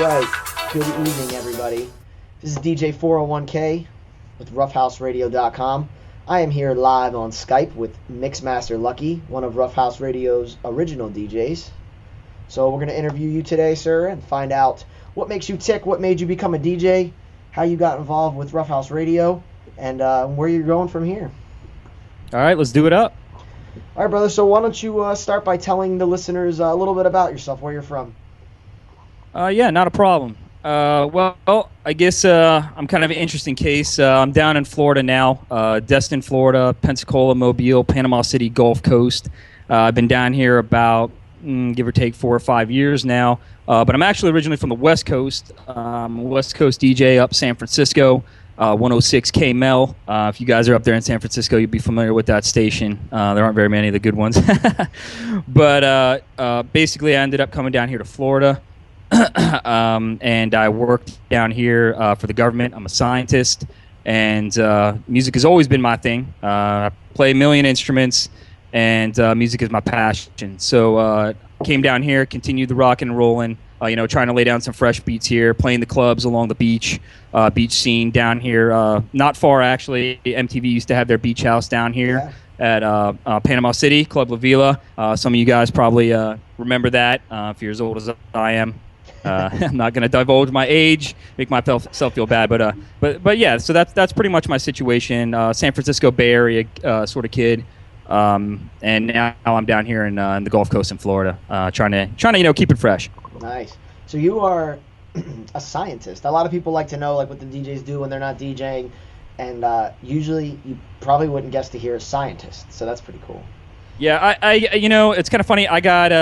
right. Good evening, everybody. This is DJ 401K with RoughhouseRadio.com. I am here live on Skype with MixMasterLucky, one of Rough House Radio's original DJs. So we're going to interview you today, sir, and find out what makes you tick, what made you become a DJ, how you got involved with Rough House Radio, and where you're going from here. All right, let's do it up. All right, brother. So why don't you start by telling the listeners a little bit about yourself, where you're from? Yeah, not a problem. Well, I guess I'm kind of an interesting case. I'm down in Florida now, Destin, Florida, Pensacola, Mobile, Panama City, Gulf Coast. I've been down here about, give or take, 4 or 5 years now. But I'm actually originally from the West Coast. I'm a West Coast DJ up San Francisco, 106K Mel. If you guys are up there in San Francisco, you'll be familiar with that station. There aren't very many of the good ones. But basically, I ended up coming down here to Florida. And I worked down here for the government. I'm a scientist, and music has always been my thing. I play a million instruments, and music is my passion. So came down here, continued the rock and rolling, trying to lay down some fresh beats here, playing the clubs along the beach scene down here. Not far, actually. MTV used to have their beach house down here. Yeah. At Panama City, Club La Vila. Some of you guys probably remember that if you're as old as I am. I'm not going to divulge my age, make myself feel bad, but yeah. So that's pretty much my situation. San Francisco Bay Area sort of kid, and now I'm down here in the Gulf Coast in Florida, trying to keep it fresh. Nice. So you are a scientist. A lot of people like to know what the DJs do when they're not DJing, and usually you probably wouldn't guess to hear a scientist. So that's pretty cool. Yeah, I it's kind of funny. I got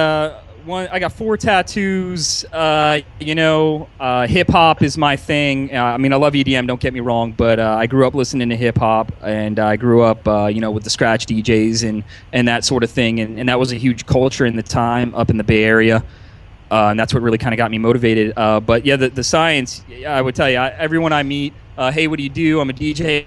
4 tattoos. Hip hop is my thing. I love EDM, don't get me wrong, but I grew up listening to hip hop, and I grew up, with the scratch DJs and that sort of thing, and that was a huge culture in the time up in the Bay Area, and that's what really kind of got me motivated. But yeah, the science, I would tell you, everyone I meet, hey, what do you do? I'm a DJ.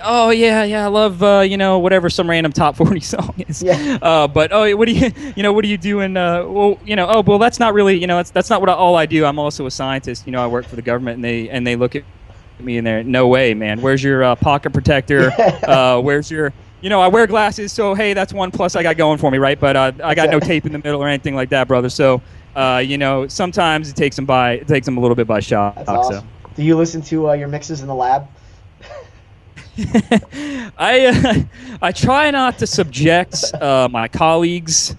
Oh yeah, I love whatever some random top 40 song is. Yeah. But what do you do? And well, that's not really that's not all I do. I'm also a scientist. I work for the government, and they look at me and they're no way, man. Where's your pocket protector? Where's your I wear glasses, so hey, that's one plus I got going for me, right? But I got no tape in the middle or anything like that, brother. So sometimes it takes them a little bit by shock. That's awesome. So. Do you listen to your mixes in the lab? I try not to subject my colleagues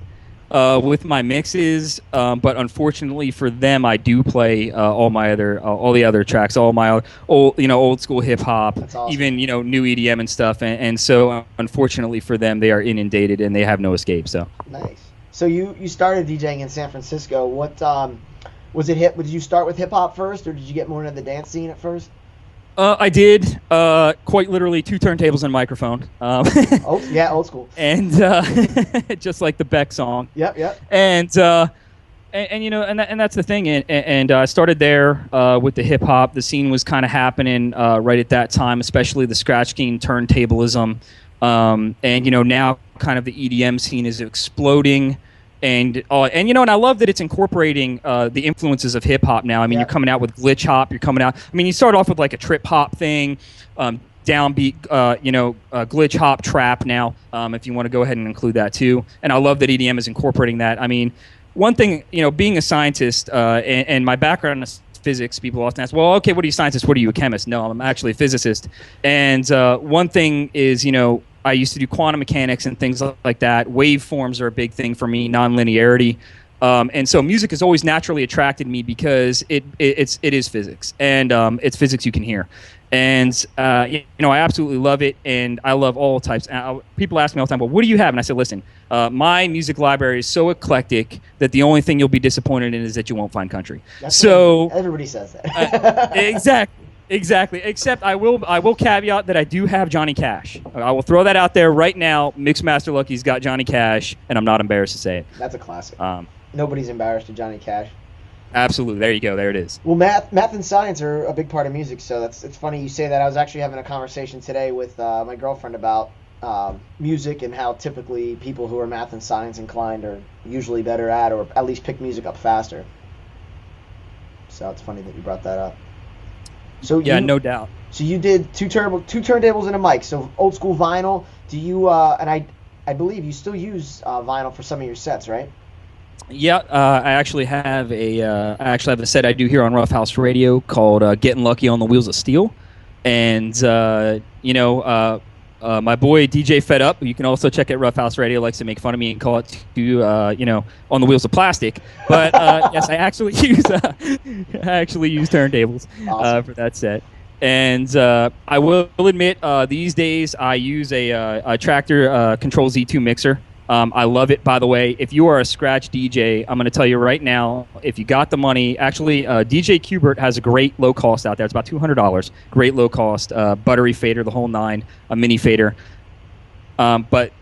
with my mixes, but unfortunately for them, I do play all the other tracks, all my old school hip hop, awesome. Even new EDM and stuff, and so unfortunately for them, they are inundated and they have no escape. So nice. So you started DJing in San Francisco. What was it? Did you start with hip hop first, or did you get more into the dance scene at first? I did, quite literally 2 turntables and a microphone. Old school. And just like the Beck song. Yep. And that's the thing. And I started there with the hip hop. The scene was kind of happening right at that time, especially the scratch scene, turntablism, and now kind of the EDM scene is exploding. And I love that it's incorporating the influences of hip hop now. You're coming out with glitch hop. You're coming out. You start off with like a trip hop thing, downbeat, glitch hop trap now. If you want to go ahead and include that too. And I love that EDM is incorporating that. One thing, being a scientist and my background is physics, people often ask, well, okay, what are you a scientist? What are you, a chemist? No, I'm actually a physicist. And one thing is, I used to do quantum mechanics and things like that. Waveforms are a big thing for me, nonlinearity. And so music has always naturally attracted me because it is physics, and it's physics you can hear. And I absolutely love it, and I love all types. People ask me all the time, well, what do you have? And I said, listen, my music library is so eclectic that the only thing you'll be disappointed in is that you won't find country. Everybody says that. Exactly. Except I will caveat that I do have Johnny Cash. I will throw that out there right now. MixMasterLucky's got Johnny Cash, and I'm not embarrassed to say it. That's a classic. Nobody's embarrassed of Johnny Cash. Absolutely. There you go. There it is. Well, math and science are a big part of music, so it's funny you say that. I was actually having a conversation today with my girlfriend about music and how typically people who are math and science inclined are usually better at, or at least pick music up faster. So it's funny that you brought that up. So Yeah, no doubt. So you did two turntables and a mic. So old school vinyl. Do you and I believe you still use vinyl for some of your sets, right? Yeah, I actually have a set I do here on Rough House Radio called "Getting Lucky on the Wheels of Steel," and my boy DJ Fed Up, who you can also check at Rough House Radio, likes to make fun of me and call it on the wheels of plastic. But yes, I actually use turntables for that set. And I will admit, these days I use a Tractor Control Z2 mixer. I love it, by the way. If you are a scratch DJ, I'm going to tell you right now, if you got the money, actually, DJ Qbert has a great low cost out there. It's about $200. Great low cost, buttery fader, the whole nine, a mini fader. But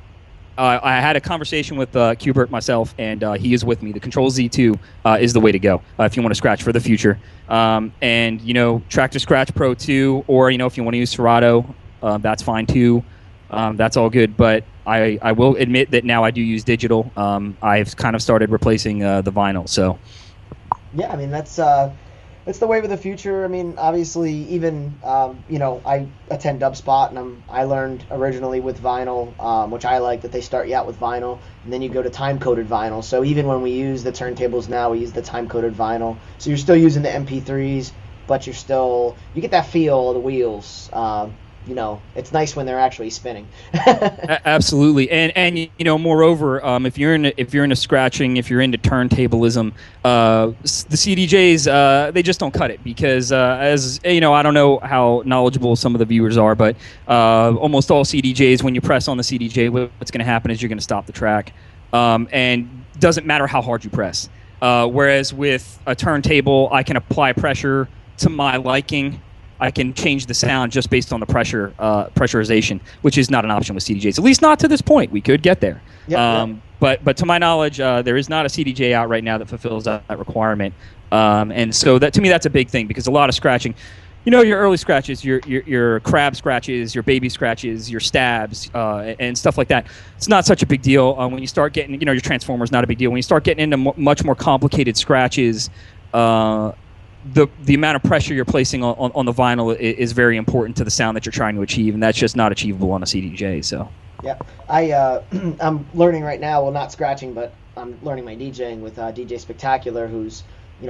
I had a conversation with Qbert myself, and he is with me. The Control Z2 is the way to go if you want to scratch for the future. And, Tractor Scratch Pro 2, or, if you want to use Serato, that's fine too. That's all good. But I will admit that now I do use digital. I've kind of started replacing the vinyl. So yeah, I mean that's the wave of the future. I mean, obviously, even I attend Dubspot, and I learned originally with vinyl, which I like that they start you out with vinyl, and then you go to time-coded vinyl. So even when we use the turntables now, we use the time-coded vinyl. So you're still using the MP3s, but you get that feel of the wheels. It's nice when they're actually spinning. Absolutely, and moreover, if you're into scratching, if you're into turntablism, the CDJs they just don't cut it because as I don't know how knowledgeable some of the viewers are, but almost all CDJs, when you press on the CDJ, what's going to happen is you're going to stop the track, and doesn't matter how hard you press. Whereas with a turntable, I can apply pressure to my liking. I can change the sound just based on the pressurization, which is not an option with CDJs. At least not to this point. We could get there. Yep. But to my knowledge, there is not a CDJ out right now that fulfills that requirement. And so that to me, that's a big thing because a lot of scratching, your early scratches, your crab scratches, your baby scratches, your stabs, and stuff like that. It's not such a big deal. When you start getting, your transformer's not a big deal. When you start getting into much more complicated scratches, the amount of pressure you're placing on the vinyl is very important to the sound that you're trying to achieve, and that's just not achievable on a CDJ. So yeah, I'm learning right now. Well, not scratching, but I'm learning my DJing with DJ Spectacular, who's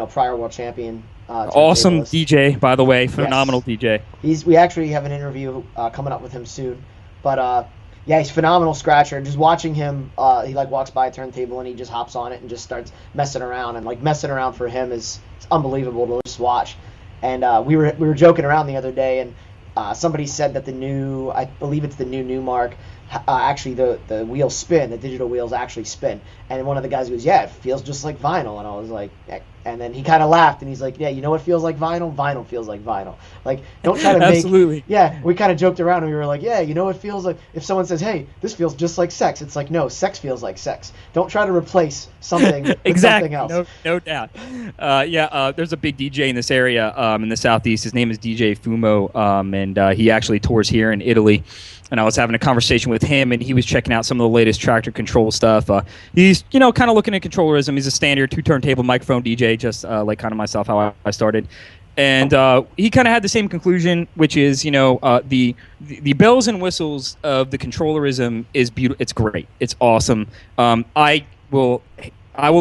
prior world champion. Awesome DJ, by the way, phenomenal yes. DJ. We actually have an interview coming up with him soon, but yeah, he's a phenomenal scratcher. Just watching him, he walks by a turntable and he just hops on it and just starts messing around. And messing around for him is unbelievable to just watch. And we were joking around the other day, and somebody said that I believe it's the new Newmark, actually the wheels spin, the digital wheels actually spin. And one of the guys goes, yeah, it feels just like vinyl. And I was like, and then he kind of laughed and he's like, yeah, you know what feels like vinyl? Vinyl feels like vinyl. Don't try to make... Absolutely. Yeah, we kind of joked around and we were like, yeah, you know what feels like... If someone says, hey, this feels just like sex, it's like, no, sex feels like sex. Don't try to replace something with exactly. something else. No doubt. There's a big DJ in this area in the Southeast. His name is DJ Fumo, and he actually tours here in Italy. And I was having a conversation with him, and he was checking out some of the latest Tractor Control stuff. He's, kind of looking at controllerism. He's a standard two-turntable microphone DJ, just like kind of myself, how I started. And he kind of had the same conclusion, which is, the bells and whistles of the controllerism is beautiful. It's great. It's awesome. I will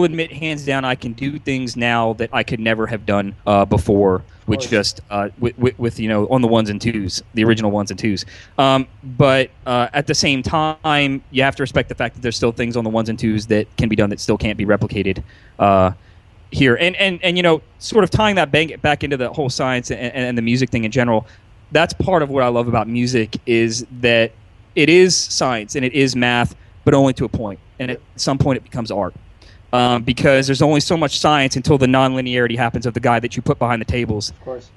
admit, hands down, I can do things now that I could never have done before, which just with on the ones and twos, the original ones and twos. But at the same time, you have to respect the fact that there's still things on the ones and twos that can be done that still can't be replicated here. And sort of tying that back into the whole science and the music thing in general. That's part of what I love about music is that it is science and it is math, but only to a point. And at some point, it becomes art. Because there's only so much science until the nonlinearity happens of the guy that you put behind the tables. Of course.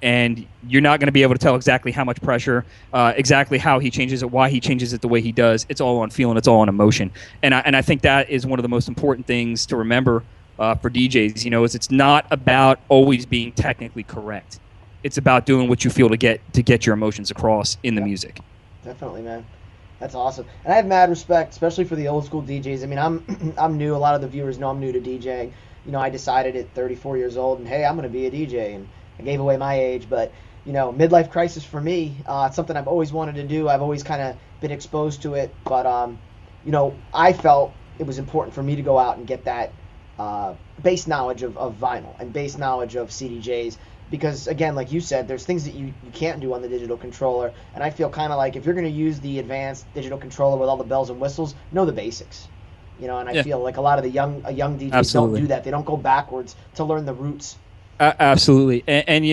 And you're not going to be able to tell exactly how much pressure, exactly how he changes it, why he changes it the way he does. It's all on feeling. It's all on emotion. And I think that is one of the most important things to remember for DJs. Is it's not about always being technically correct. It's about doing what you feel to get your emotions across in the music. Definitely, man. That's awesome. And I have mad respect, especially for the old school DJs. I mean, I'm new. A lot of the viewers know I'm new to DJing. I decided at 34 years old, and hey, I'm going to be a DJ, and I gave away my age, but midlife crisis for me, it's something I've always wanted to do. I've always kind of been exposed to it, but I felt it was important for me to go out and get that base knowledge of vinyl and base knowledge of CDJs, because again, like you said, there's things that you can't do on the digital controller, and I feel kind of like if you're going to use the advanced digital controller with all the bells and whistles, know the basics. And I feel like a lot of the young DJs Absolutely. don't do that. They don't go backwards to learn the roots. Absolutely, and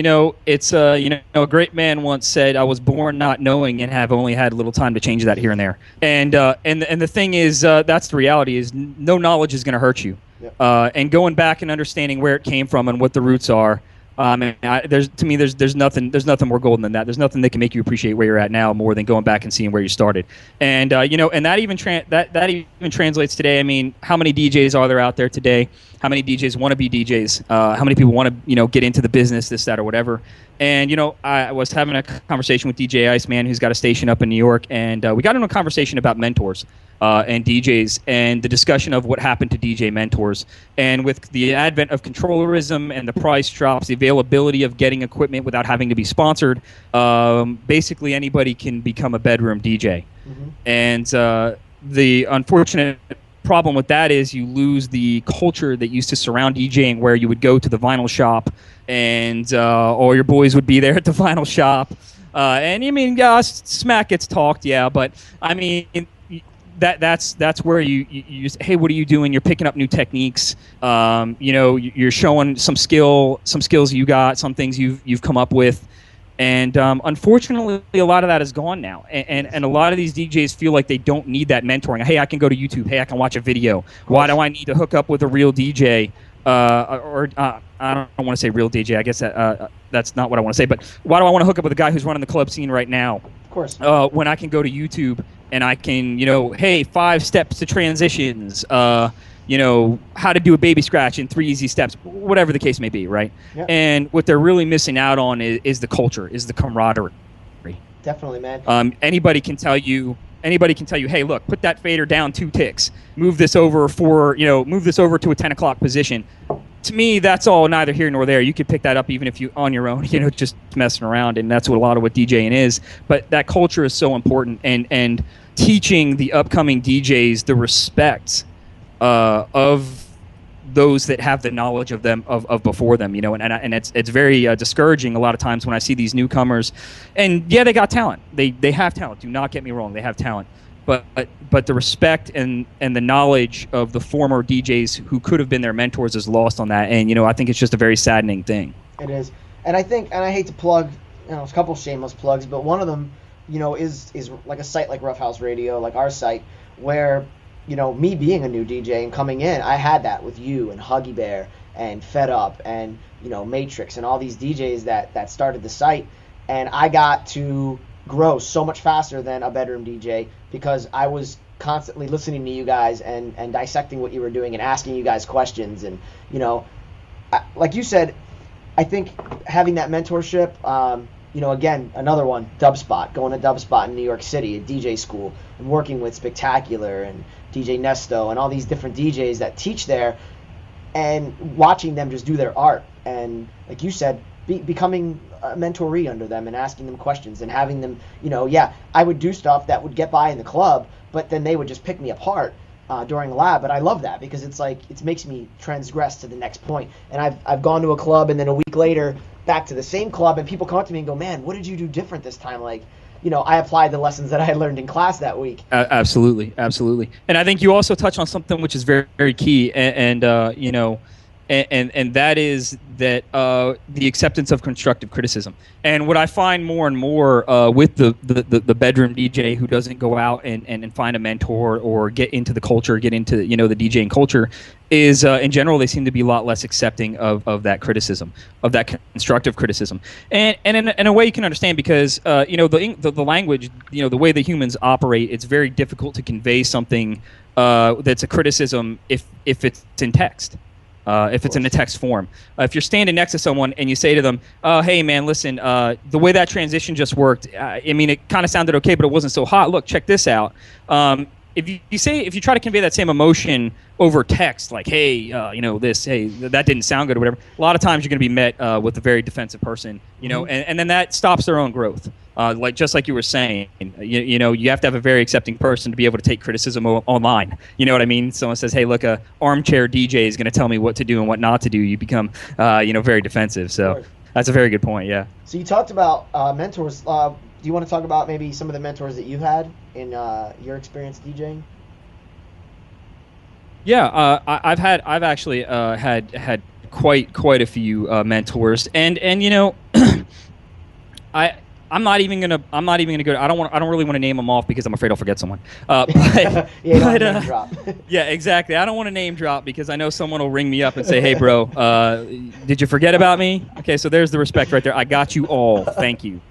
it's a great man once said, "I was born not knowing and have only had little time to change that here and there." And the thing is, that's the reality. Is no knowledge is going to hurt you. Yep. And going back and understanding where it came from and what the roots are. There's nothing more golden than that. There's nothing that can make you appreciate where you're at now more than going back and seeing where you started. And and that even translates today. I mean, how many DJs are there out there today? How many DJs want to be DJs? How many people want to get into the business, this, that, or whatever? And I was having a conversation with DJ Iceman, who's got a station up in New York, and we got into a conversation about mentors. And DJs, and the discussion of what happened to DJ mentors. And with the advent of controllerism and the price drops, the availability of getting equipment without having to be sponsored, basically anybody can become a bedroom DJ. Mm-hmm. And the unfortunate problem with that is you lose the culture that used to surround DJing, where you would go to the vinyl shop and all your boys would be there at the vinyl shop. And I mean, smack gets talked, yeah, but I mean, that's where you hey, what are you doing? You're picking up new techniques. You're showing some skills you got, some things you've come up with, and unfortunately, a lot of that is gone now. And a lot of these DJs feel like they don't need that mentoring. Hey, I can go to YouTube. Hey, I can watch a video. Why do I need to hook up with a real DJ? I don't want to say real DJ. I guess that's not what I want to say. But why do I want to hook up with a guy who's running the club scene right now? Of course. When I can go to YouTube and I can, hey, 5 steps to transitions, how to do a baby scratch in 3 easy steps, whatever the case may be, right? Yep. And what they're really missing out on is the culture, is the camaraderie. Definitely, man. Anybody can tell you, hey, look, put that fader down 2 ticks, move this over to a 10 o'clock position. To me, that's all neither here nor there. You could pick that up even if you on your own, just messing around, and that's what a lot of what DJing is. But that culture is so important, and teaching the upcoming DJs the respect of those that have the knowledge of them of before them, and it's very discouraging a lot of times when I see these newcomers, and yeah, they got talent. They have talent. Do not get me wrong, they have talent. But the respect and the knowledge of the former DJs who could have been their mentors is lost on that, and I think it's just a very saddening thing. It is, and I think, and I hate to plug, a couple shameless plugs, but one of them, is like a site like Rough House Radio, like our site, where me being a new DJ and coming in, I had that with you and Huggy Bear and Fed Up and Matrix and all these DJs that started the site, and I got to grow so much faster than a bedroom DJ because I was constantly listening to you guys and dissecting what you were doing and asking you guys questions. And like you said, I think having that mentorship, again, another one, Dubspot, going to Dubspot in New York City, a DJ school, and working with Spectacular and DJ Nesto and all these different DJs that teach there, and watching them just do their art, and like you said, becoming a mentoree under them and asking them questions and having them, I would do stuff that would get by in the club, but then they would just pick me apart during lab. But I love that because it's like it makes me transgress to the next point. And I've gone to a club and then a week later back to the same club, and people come up to me and go, "Man, what did you do different this time?" Like, I applied the lessons that I had learned in class that week. Absolutely. And I think you also touch on something which is very, very key, and that is that the acceptance of constructive criticism. And what I find more and more with the bedroom DJ who doesn't go out and find a mentor or get into the culture, get into the DJing culture, is in general they seem to be a lot less accepting of that criticism, of that constructive criticism. And in a way you can understand because the language, the way that humans operate, it's very difficult to convey something that's a criticism if it's in text. If it's in a text form. If you're standing next to someone and you say to them, hey, man, listen, the way that transition just worked, it kind of sounded okay, but it wasn't so hot. Look, check this out. if you try to convey that same emotion over text, like, hey, this, hey, that didn't sound good or whatever, a lot of times you're going to be met with a very defensive person, and then that stops their own growth. Just like you were saying, you have to have a very accepting person to be able to take criticism online. You know what I mean? Someone says, hey, look, a armchair DJ is going to tell me what to do and what not to do. You become, very defensive. So that's a very good point. Yeah. So you talked about mentors. Do you want to talk about maybe some of the mentors that you've had in your experience DJing? Yeah, I've actually had quite a few mentors, and I'm not even gonna go. I don't really want to name them off because I'm afraid I'll forget someone. Name drop. Yeah, exactly. I don't want to name drop because I know someone will ring me up and say, "Hey, bro, did you forget about me?" Okay, so there's the respect right there. I got you all. Thank you.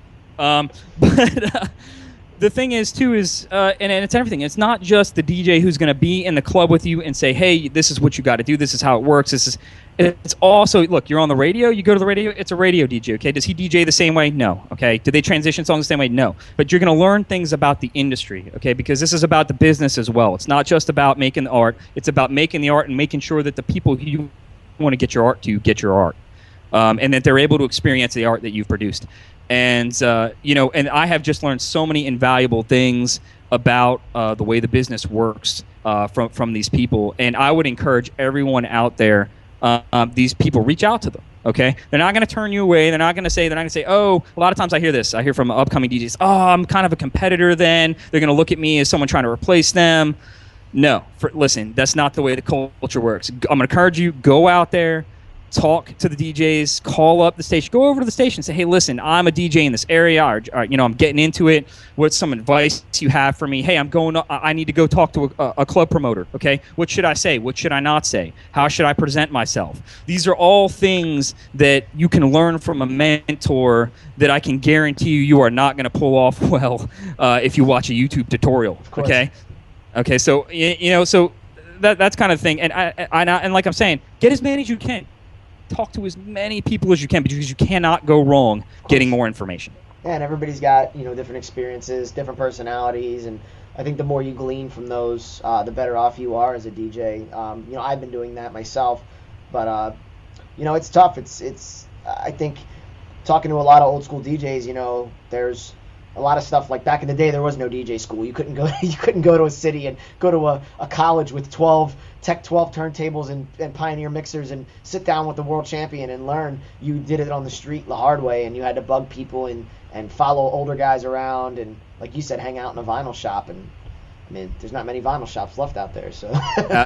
The thing is, too, and it's everything. It's not just the DJ who's going to be in the club with you and say, hey, this is what you got to do. This is how it works. It's also, look, you're on the radio. You go to the radio. It's a radio DJ, okay? Does he DJ the same way? No, okay? Do they transition songs the same way? No. But you're going to learn things about the industry, okay? Because this is about the business as well. It's not just about making the art. It's about making the art and making sure that the people who you want to get your art to get your art. And that they're able to experience the art that you've produced. And and I have just learned so many invaluable things about the way the business works from these people. And I would encourage everyone out there, these people, reach out to them. Okay, they're not going to turn you away. They're not going to say, oh, a lot of times I hear this. I hear from upcoming DJs, oh, I'm kind of a competitor. Then they're going to look at me as someone trying to replace them. No, listen, that's not the way the culture works. I'm going to encourage you, go out there. Talk to the DJs, call up the station, go over to the station and say, hey, listen, I'm a DJ in this area, or I'm getting into it. What's some advice you have for me? Hey, I need to go talk to a club promoter, okay? What should I say? What should I not say? How should I present myself? These are all things that you can learn from a mentor that I can guarantee you are not going to pull off well if you watch a YouTube tutorial, okay? Okay, so, so that's kind of thing. And like I'm saying, get as many as you can. Talk to as many people as you can because you cannot go wrong getting more information. Yeah, and everybody's got different experiences, different personalities, and I think the more you glean from those, the better off you are as a DJ. I've been doing that myself, but it's tough. It's I think talking to a lot of old school DJs, there's a lot of stuff like back in the day there was no DJ school. You couldn't go to a city and go to a college with 12 turntables and Pioneer mixers and sit down with the world champion and learn. You did it on the street the hard way, and you had to bug people and follow older guys around and, like you said, hang out in a vinyl shop. And I mean, there's not many vinyl shops left out there, so.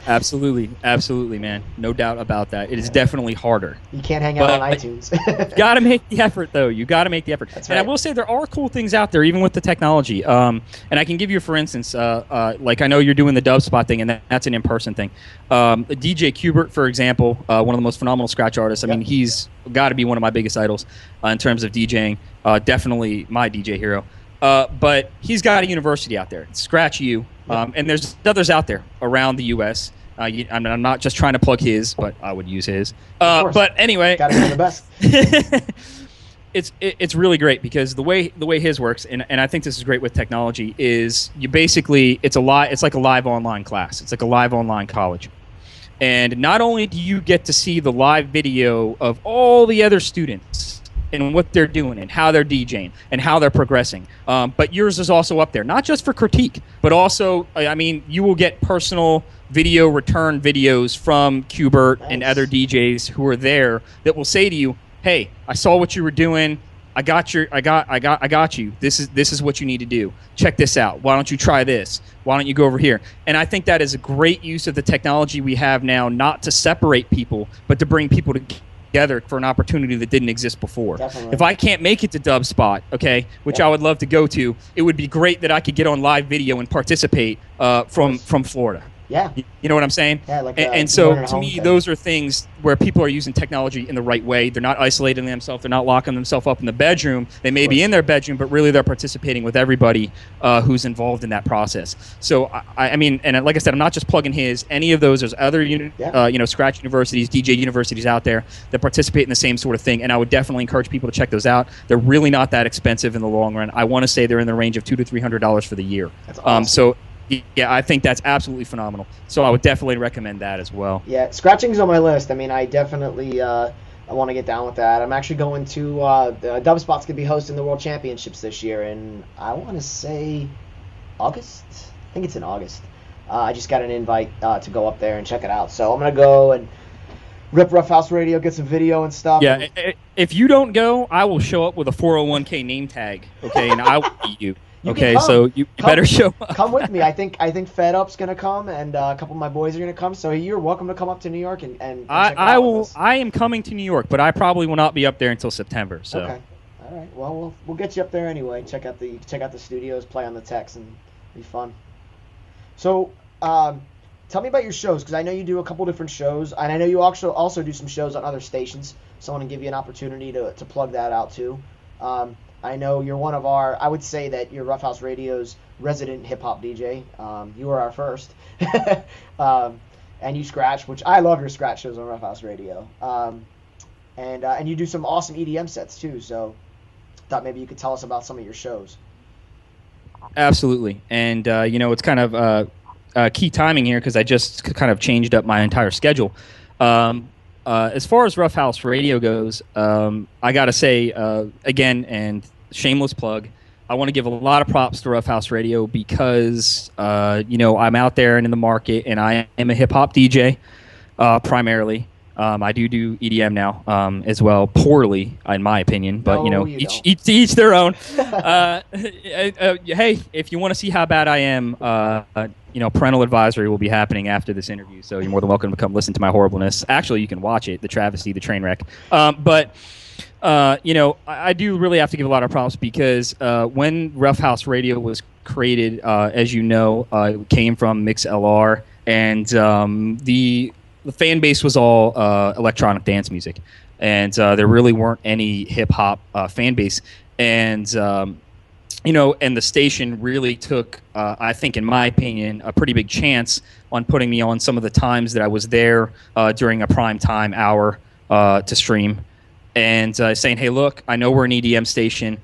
Absolutely, man. No doubt about that. It is definitely harder. You can't hang out on iTunes. You got to make the effort, though. You got to make the effort. That's right. And I will say there are cool things out there, even with the technology. And I can give you, for instance, like I know you're doing the dub spot thing, and that's an in-person thing. DJ Qbert, for example, one of the most phenomenal scratch artists. I mean, he's got to be one of my biggest idols in terms of DJing. Definitely my DJ hero. But he's got a university out there, Scratch U, and there's others out there around the U.S. I'm not just trying to plug his, but I would use his. But anyway, gotta be the best. It's really great because the way his works, and I think this is great with technology, is you basically it's like a live online class. It's like a live online college. And not only do you get to see the live video of all the other students and what they're doing and how they're DJing and how they're progressing. But yours is also up there, not just for critique, but also, I mean, you will get personal video return videos from Qbert and other DJs who are there that will say to you, hey, I saw what you were doing. I got you. This is what you need to do. Check this out. Why don't you try this? Why don't you go over here? And I think that is a great use of the technology we have now, not to separate people, but to bring people together for an opportunity that didn't exist before. Definitely. If I can't make it to Dub Spot, okay, which I would love to go to, it would be great that I could get on live video and participate from Florida. Yeah. You know what I'm saying? Yeah, like and so to me, those are things where people are using technology in the right way. They're not isolating themselves. They're not locking themselves up in the bedroom. They may be in their bedroom, but really they're participating with everybody who's involved in that process. So, I mean, and like I said, I'm not just plugging his. Any of those, there's other Scratch universities, DJ universities out there that participate in the same sort of thing. And I would definitely encourage people to check those out. They're really not that expensive in the long run. I want to say they're in the range of $200 to $300 for the year. That's awesome. Yeah, I think that's absolutely phenomenal. So I would definitely recommend that as well. Yeah, scratching's on my list. I mean, I definitely I want to get down with that. I'm actually going to Dubspot's going to be hosting the World Championships this year, and I want to say August. I think it's in August. I just got an invite to go up there and check it out. So I'm going to go and rip Rough House Radio, get some video and stuff. Yeah, if you don't go, I will show up with a 401k name tag, okay, and I will beat you. Okay, so you better show up. Come with me. I think Fed Up's gonna come, and a couple of my boys are gonna come. So you're welcome to come up to New York and check it out with us. I am coming to New York, but I probably will not be up there until September. So. Okay. All right. Well, we'll get you up there anyway. Check out the studios, play on the techs, and it'll be fun. So, tell me about your shows, because I know you do a couple different shows, and I know you also do some shows on other stations. So I want to give you an opportunity to plug that out too. I know you're one of I would say that you're Rough House Radio's resident hip-hop DJ. You were our first. And you scratch, which I love your scratch shows on Rough House Radio. And you do some awesome EDM sets too, so thought maybe you could tell us about some of your shows. Absolutely. And, it's kind of key timing here because I just kind of changed up my entire schedule. As far as Rough House Radio goes, I got to say, again, and shameless plug, I want to give a lot of props to Rough House Radio because, I'm out there and in the market, and I am a hip-hop DJ primarily. I do EDM now as well, poorly, in my opinion, but, each their own. Hey, if you want to see how bad I am, parental advisory will be happening after this interview, so you're more than welcome to come listen to my horribleness. Actually, you can watch it, the travesty, the train wreck. I do really have to give a lot of props because when Rough House Radio was created, as you know, it came from MixLR, and the fan base was all electronic dance music, and there really weren't any hip-hop fan base. And and the station really took, I think, in my opinion, a pretty big chance on putting me on some of the times that I was there during a prime time hour to stream, and saying, hey, look, I know we're an EDM station,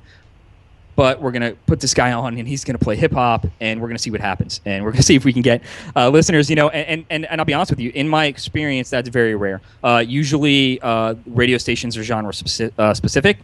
but we're going to put this guy on, and he's going to play hip-hop, and we're going to see what happens. And we're going to see if we can get listeners, and I'll be honest with you, in my experience, that's very rare. Usually radio stations are genre specific,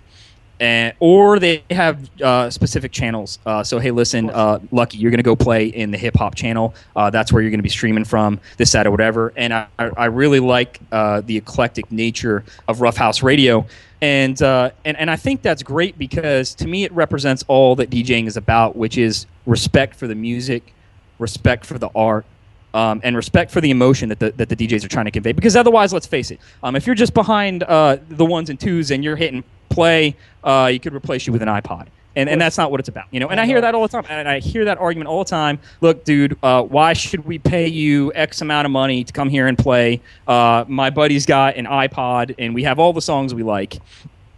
or they have specific channels. So, hey, listen, Lucky, you're going to go play in the hip-hop channel. That's where you're going to be streaming from, this, that, or whatever. And I really like the eclectic nature of Rough House Radio. And I think that's great because, to me, it represents all that DJing is about, which is respect for the music, respect for the art, and respect for the emotion that the DJs are trying to convey. Because otherwise, let's face it, if you're just behind the ones and twos and you're hitting play, you could replace you with an iPod. And that's not what it's about, And I hear that all the time. And I hear that argument all the time. Look, dude, why should we pay you X amount of money to come here and play? My buddy's got an iPod, and we have all the songs we like.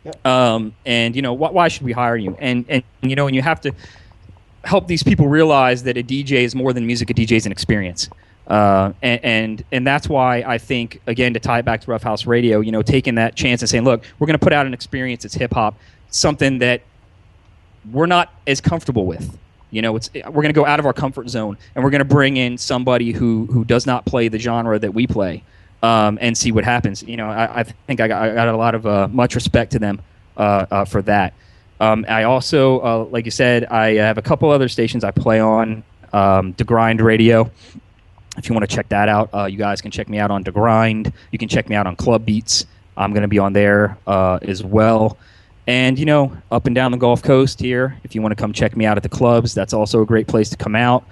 Yep. Why should we hire you? And you have to help these people realize that a DJ is more than music. A DJ is an experience. And that's why I think, again, to tie it back to Rough House Radio, taking that chance and saying, look, we're going to put out an experience that's hip-hop, something that we're not as comfortable with. We're going to go out of our comfort zone, and we're going to bring in somebody who does not play the genre that we play, and see what happens. I think I got a lot of much respect to them for that. I also, like you said, I have a couple other stations I play on, DeGrind Radio. If you want to check that out, you guys can check me out on DeGrind. You can check me out on Club Beats. I'm going to be on there as well. And, up and down the Gulf Coast here, if you want to come check me out at the clubs, that's also a great place to come out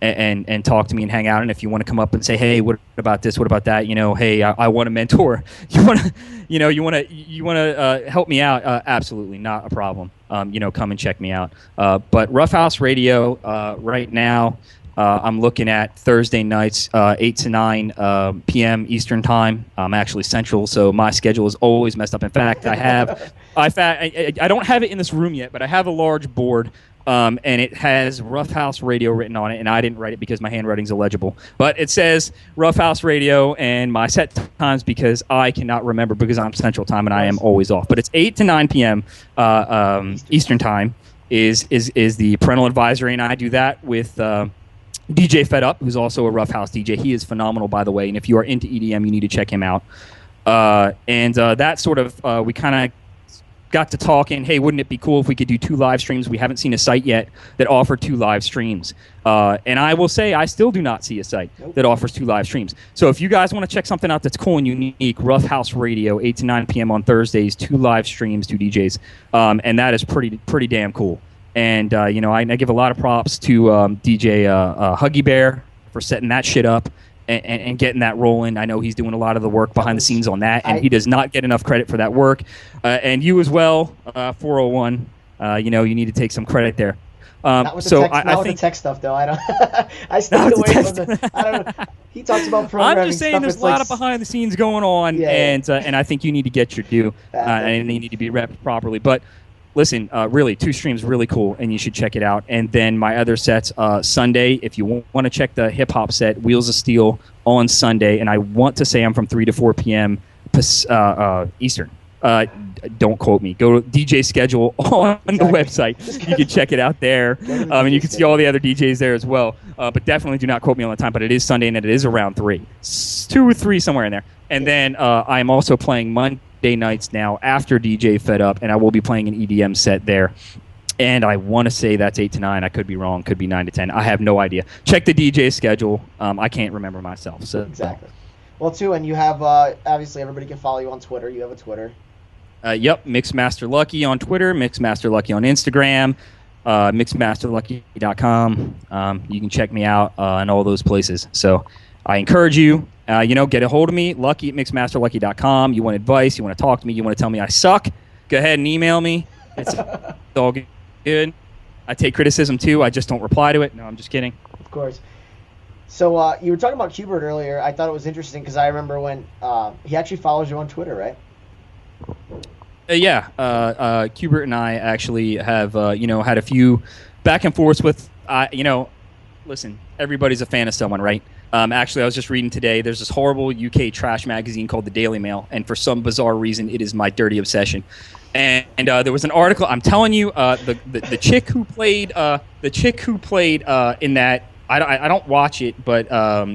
and talk to me and hang out. And if you want to come up and say, hey, what about this? What about that? Hey, I want a mentor. You want to help me out? Absolutely, not a problem. Come and check me out. But Rough House Radio right now, I'm looking at Thursday nights, 8 to 9 p.m. Eastern time. I'm actually Central, so my schedule is always messed up. In fact, I don't have it in this room yet, but I have a large board, and it has Rough House Radio written on it, and I didn't write it because my handwriting's illegible. But it says Rough House Radio and my set times because I cannot remember because I'm Central time and I am always off. But it's 8 to 9 p.m. Eastern time is the parental advisory, and I do that with DJ Fed Up, who's also a Rough House DJ. He is phenomenal, by the way. And if you are into EDM, you need to check him out. That sort of, we kind of got to talking, hey, wouldn't it be cool if we could do 2 live streams? We haven't seen a site yet that offered 2 live streams. And I will say I still do not see a site that offers 2 live streams. So if you guys want to check something out that's cool and unique, Rough House Radio, 8 to 9 p.m. on Thursdays, 2 live streams, 2 DJs. And that is pretty damn cool. And, I give a lot of props to DJ Huggy Bear for setting that shit up. And getting that rolling. I know he's doing a lot of the work behind the scenes on that, and he does not get enough credit for that work. And you as well, 401. You need to take some credit there. Not with the tech stuff though. I don't. I stepped away from the. I don't know. He talks about programming. I'm just saying, there's a lot of behind the scenes going on, and I think you need to get your due, and they need to be repped properly. But listen, really, 2 streams, really cool, and you should check it out. And then my other sets, Sunday, if you want to check the hip-hop set, Wheels of Steel on Sunday, and I want to say I'm from 3 to 4 p.m. Eastern. Don't quote me. Go to DJ schedule on the website. You can check it out there, and you can see all the other DJs there as well. But definitely do not quote me on the time, but it is Sunday, and it is around 3. 2 or 3, somewhere in there. And then I am also playing Monday nights now after DJ Fed Up, and I will be playing an EDM set there. And I want to say that's 8 to 9. I could be wrong. Could be 9 to 10. I have no idea. Check the DJ schedule. I can't remember myself. So exactly. Well, too, and you have obviously everybody can follow you on Twitter. You have a Twitter. Yep, MixMasterLucky on Twitter, MixMasterLucky on Instagram, MixMasterLucky.com. You can check me out in all those places. So I encourage you. Get a hold of me, Lucky at MixMasterLucky.com. You want advice, you want to talk to me, you want to tell me I suck, go ahead and email me. It's all good. I take criticism too. I just don't reply to it. No, I'm just kidding. Of course. So you were talking about Qbert earlier. I thought it was interesting because I remember when he actually follows you on Twitter, right? Qbert and I actually have, had a few back and forths with, listen, everybody's a fan of someone, right? Actually, I was just reading today, there's this horrible UK trash magazine called the Daily Mail, and for some bizarre reason, it is my dirty obsession. And there was an article, I'm telling you, the chick who played in that, I don't watch it, but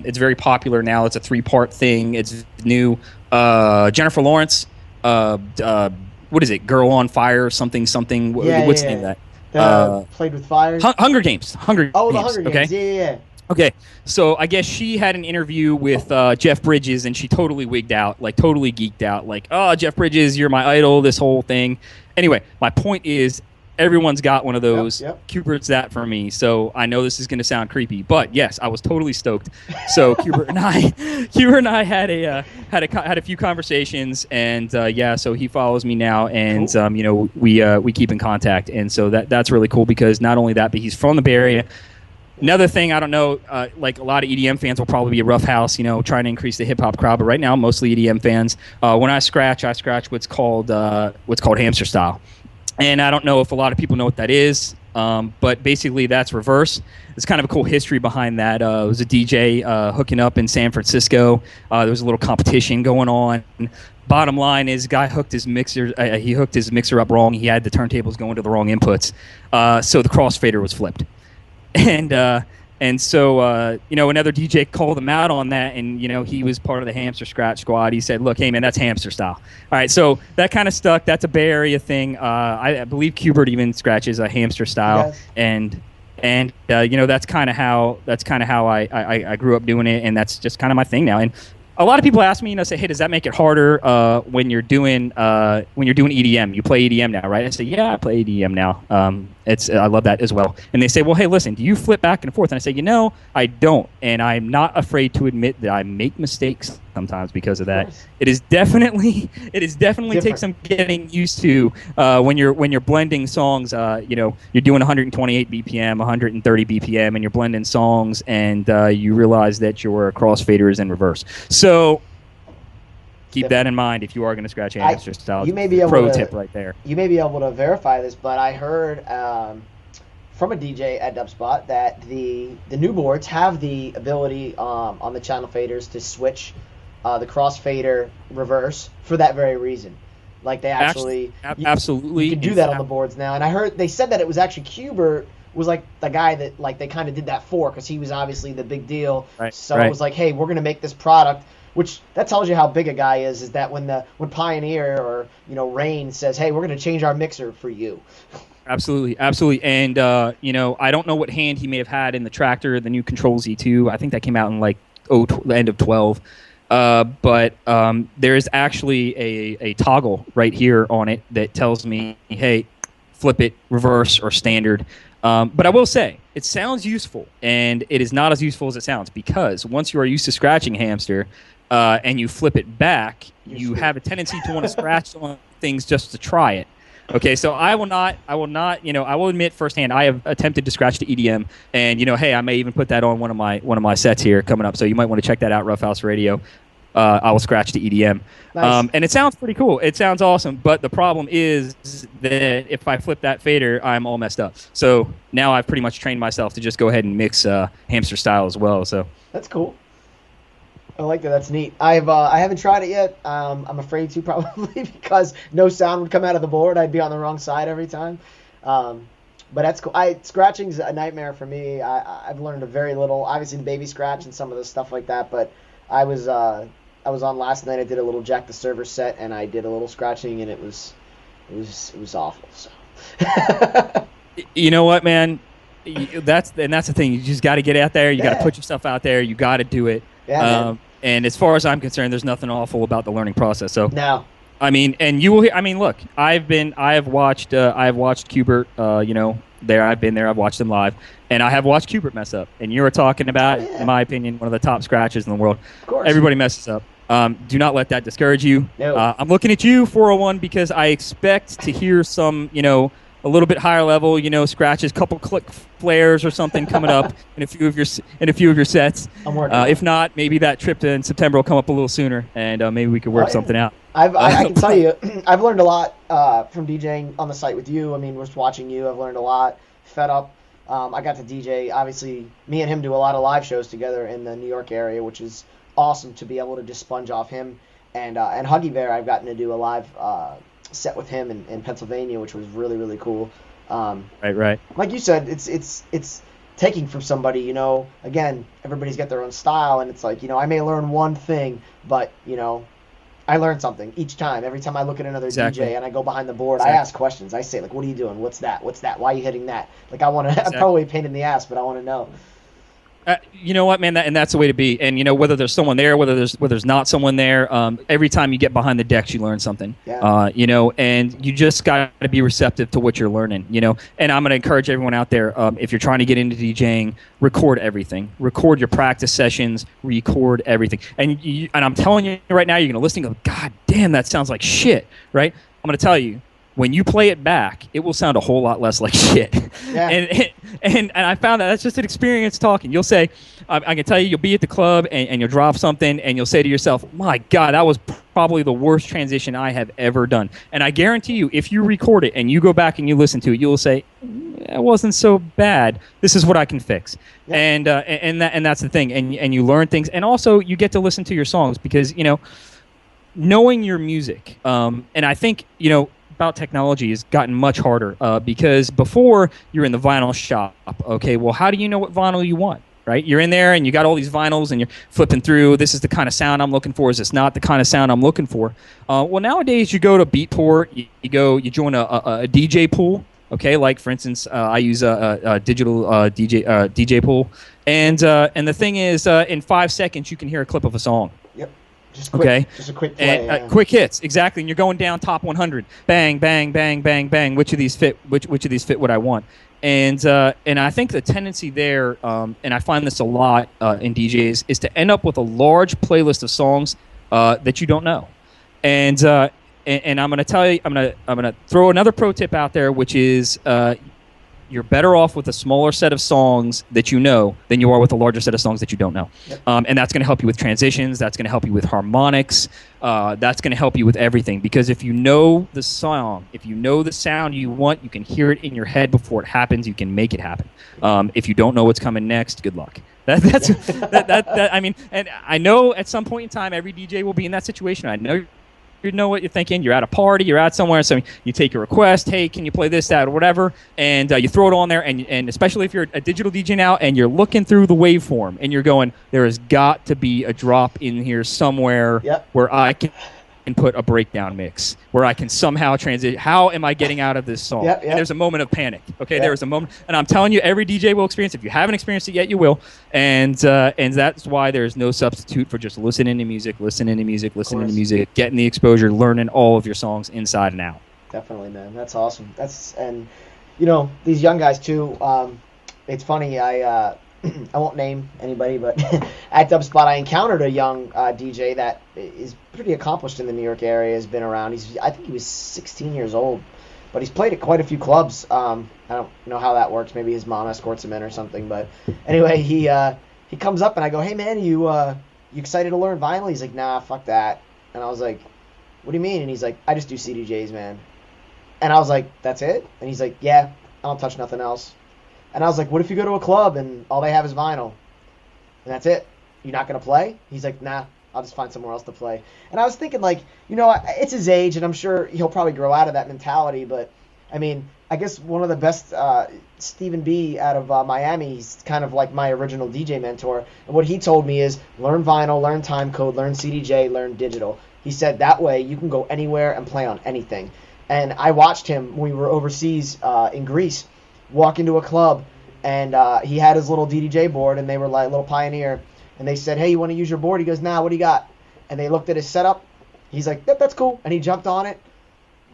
it's very popular now. It's a 3-part thing. It's new. Jennifer Lawrence, what is it? Girl on Fire, something. What's the name of that? Played with fire. Hunger Games. The Hunger Games. Okay? Yeah. Okay, so I guess she had an interview with Jeff Bridges, and she totally wigged out, like totally geeked out, like, oh, Jeff Bridges, you're my idol, this whole thing. Anyway, my point is, everyone's got one of those. Yep. Cubert's that for me, so I know this is going to sound creepy, but yes, I was totally stoked. So Cubert and I had a few conversations, and so he follows me now, and cool. We keep in contact, and so that's really cool because not only that, but he's from the Bay Area. Another thing, I don't know, like a lot of EDM fans will probably be a Rough House, trying to increase the hip hop crowd. But right now, mostly EDM fans. When I scratch what's called hamster style, and I don't know if a lot of people know what that is. But basically, that's reverse. It's kind of a cool history behind that. It was a DJ hooking up in San Francisco. There was a little competition going on. Bottom line is, guy hooked his mixer. He hooked his mixer up wrong. He had the turntables going to the wrong inputs, so the crossfader was flipped. And so another DJ called him out on that, and he was part of the hamster scratch squad. He said, look, hey man, that's hamster style. All right, so that kind of stuck. That's a Bay Area thing. I believe Qbert even scratches a hamster style. Yes. And that's kind of how I grew up doing it, and that's just kind of my thing now. And a lot of people ask me, say, hey, does that make it harder when you're doing EDM? You play EDM now, right? I say, yeah, I play EDM now. I love that as well. And they say, well, hey, listen, do you flip back and forth? And I say, I don't, and I'm not afraid to admit that I make mistakes sometimes because of that. It is definitely takes some getting used to when you're blending songs. You're doing 128 BPM, 130 BPM, and you're blending songs, and you realize that your crossfader is in reverse. So keep that in mind if you are going to scratch a hamster style. You may be able tip right there. You may be able to verify this, but I heard from a DJ at Dubspot that the new boards have the ability on the channel faders to switch the crossfader reverse for that very reason. Like they actually absolutely you can do that on the boards now. And I heard they said that it was actually Qbert was like the guy that like they kind of did that for, because he was obviously the big deal. Right, So right. it was like, hey, we're gonna make this product, which that tells you how big a guy is that when Pioneer or Rain says, hey, we're gonna change our mixer for you. Absolutely, absolutely. And I don't know what hand he may have had in the tractor, the new Control Z2. I think that came out in like the end of 12. But there is actually a toggle right here on it that tells me, hey, flip it, reverse, or standard. But I will say, it sounds useful, and it is not as useful as it sounds, because once you are used to scratching Hamster and you flip it back, you have a tendency to want to scratch on things just to try it. Okay, so I will not, I will admit firsthand, I have attempted to scratch the EDM, and hey, I may even put that on one of my sets here coming up. So you might want to check that out, Rough House Radio. I will scratch the EDM, Nice. and it sounds pretty cool. It sounds awesome, but the problem is that if I flip that fader, I'm all messed up. So now I've pretty much trained myself to just go ahead and mix Hamster style as well. So That's cool. I like that. That's neat. I haven't tried it yet. I'm afraid to, probably because no sound would come out of the board. I'd be on the wrong side every time. But that's cool. Scratching's a nightmare for me. I've learned a very little. Obviously, the baby scratch and some of the stuff like that. But I was on last night. I did a little Jack the Server set, and I did a little scratching, and it was awful. So. You know what, man? That's the thing. You just got to get out there. You got to put yourself out there. You got to do it. Yeah, and as far as I'm concerned, there's nothing awful about the learning process. So no. I mean, and you will hear. I mean, look, I have watched Kubert. I've been there. I've watched him live, and I have watched Kubert mess up. And you were talking about, in my opinion, one of the top scratches in the world. Of course. Everybody messes up. Do not let that discourage you. No. I'm looking at you, 401, because I expect to hear some, a little bit higher level, scratches, couple click flares or something coming up in a few of your sets. I'm working on it. If not, maybe that trip in September will come up a little sooner, and maybe we could work something out. I can tell you, I've learned a lot from DJing on the site with you. I mean, just watching you, I've learned a lot. Fed up. I got to DJ. Obviously, me and him do a lot of live shows together in the New York area, which is awesome to be able to just sponge off him. And Huggy Bear, I've gotten to do a live set with him in Pennsylvania, which was really, really cool. Right. Like you said, it's taking from somebody. Again, everybody's got their own style, and it's like, I may learn one thing, but I learn something each time. Every time I look at another DJ and I go behind the board, I ask questions. I say, like, what are you doing? What's that? Why are you hitting that? Like, I want to. I'm probably a pain in the ass, but I want to know. You know what, man, and that's the way to be. And whether there's someone there, whether there's not someone there, every time you get behind the decks, you learn something. Yeah. And you just got to be receptive to what you're learning. And I'm going to encourage everyone out there, if you're trying to get into DJing, record everything. Record your practice sessions. Record everything. And I'm telling you right now, you're going to listen and go, God damn, that sounds like shit, right? I'm going to tell you, when you play it back, it will sound a whole lot less like shit. Yeah. And I found that's just an experience talking. You'll say, I can tell you, you'll be at the club and you'll drop something and you'll say to yourself, my God, that was probably the worst transition I have ever done. And I guarantee you, if you record it and you go back and you listen to it, you'll say, it wasn't so bad. This is what I can fix. Yeah. And that's the thing. And you learn things. And also, you get to listen to your songs because, knowing your music. And I think, about technology has gotten much harder because before you're in the vinyl shop. Okay, well, how do you know what vinyl you want? Right, you're in there and you got all these vinyls and you're flipping through. This is the kind of sound I'm looking for. Is this not the kind of sound I'm looking for? Well, nowadays you go to Beatport, you join a DJ pool. Okay, like for instance, I use a digital DJ pool, and the thing is, in 5 seconds you can hear a clip of a song. Yep. Just a quick play. And, quick hits, exactly. And you're going down top 100. Bang, bang, bang, bang, bang. Which of these fit? Which of these fit what I want? And I think the tendency there, and I find this a lot in DJs, is to end up with a large playlist of songs that you don't know. And I'm going to tell you, I'm going to throw another pro tip out there, which is you're better off with a smaller set of songs that you know than you are with a larger set of songs that you don't know. Yep. And that's going to help you with transitions. That's going to help you with harmonics. That's going to help you with everything. Because if you know the song, if you know the sound you want, you can hear it in your head before it happens. You can make it happen. If you don't know what's coming next, good luck. I mean, and I know at some point in time, every DJ will be in that situation. I know you know what you're thinking. You're at a party, you're at somewhere, so you take a request, hey, can you play this, that, or whatever, and you throw it on there, and especially if you're a digital DJ now, and you're looking through the waveform, and you're going, there has got to be a drop in here somewhere where I can put a breakdown mix, where I can somehow transition. How am I getting out of this song? And there's a moment of panic. Okay, there's a moment, and I'm telling you, every DJ will experience it. If you haven't experienced it yet, you will. And that's why there's no substitute for just listening to music, getting the exposure, learning all of your songs inside and out. Definitely, man. That's awesome. And these young guys too. It's funny. I won't name anybody, but at Dubspot, I encountered a young DJ that is pretty accomplished in the New York area, has been around. I think he was 16 years old, but he's played at quite a few clubs. I don't know how that works. Maybe his mom escorts him in or something. But anyway, he comes up and I go, hey, man, you excited to learn vinyl? He's like, nah, fuck that. And I was like, what do you mean? And he's like, I just do CDJs, man. And I was like, that's it? And he's like, yeah, I don't touch nothing else. And I was like, what if you go to a club and all they have is vinyl? And that's it? You're not going to play? He's like, nah, I'll just find somewhere else to play. And I was thinking, like, it's his age, and I'm sure he'll probably grow out of that mentality. But, I mean, I guess one of the best, Stephen B. out of Miami, he's kind of like my original DJ mentor. And what he told me is learn vinyl, learn time code, learn CDJ, learn digital. He said that way you can go anywhere and play on anything. And I watched him when we were overseas in Greece walk into a club, and he had his little DDJ board, and they were like little Pioneer, and they said, hey, you want to use your board? He goes, nah, what do you got? And they looked at his setup. He's like, yep, that's cool. And he jumped on it,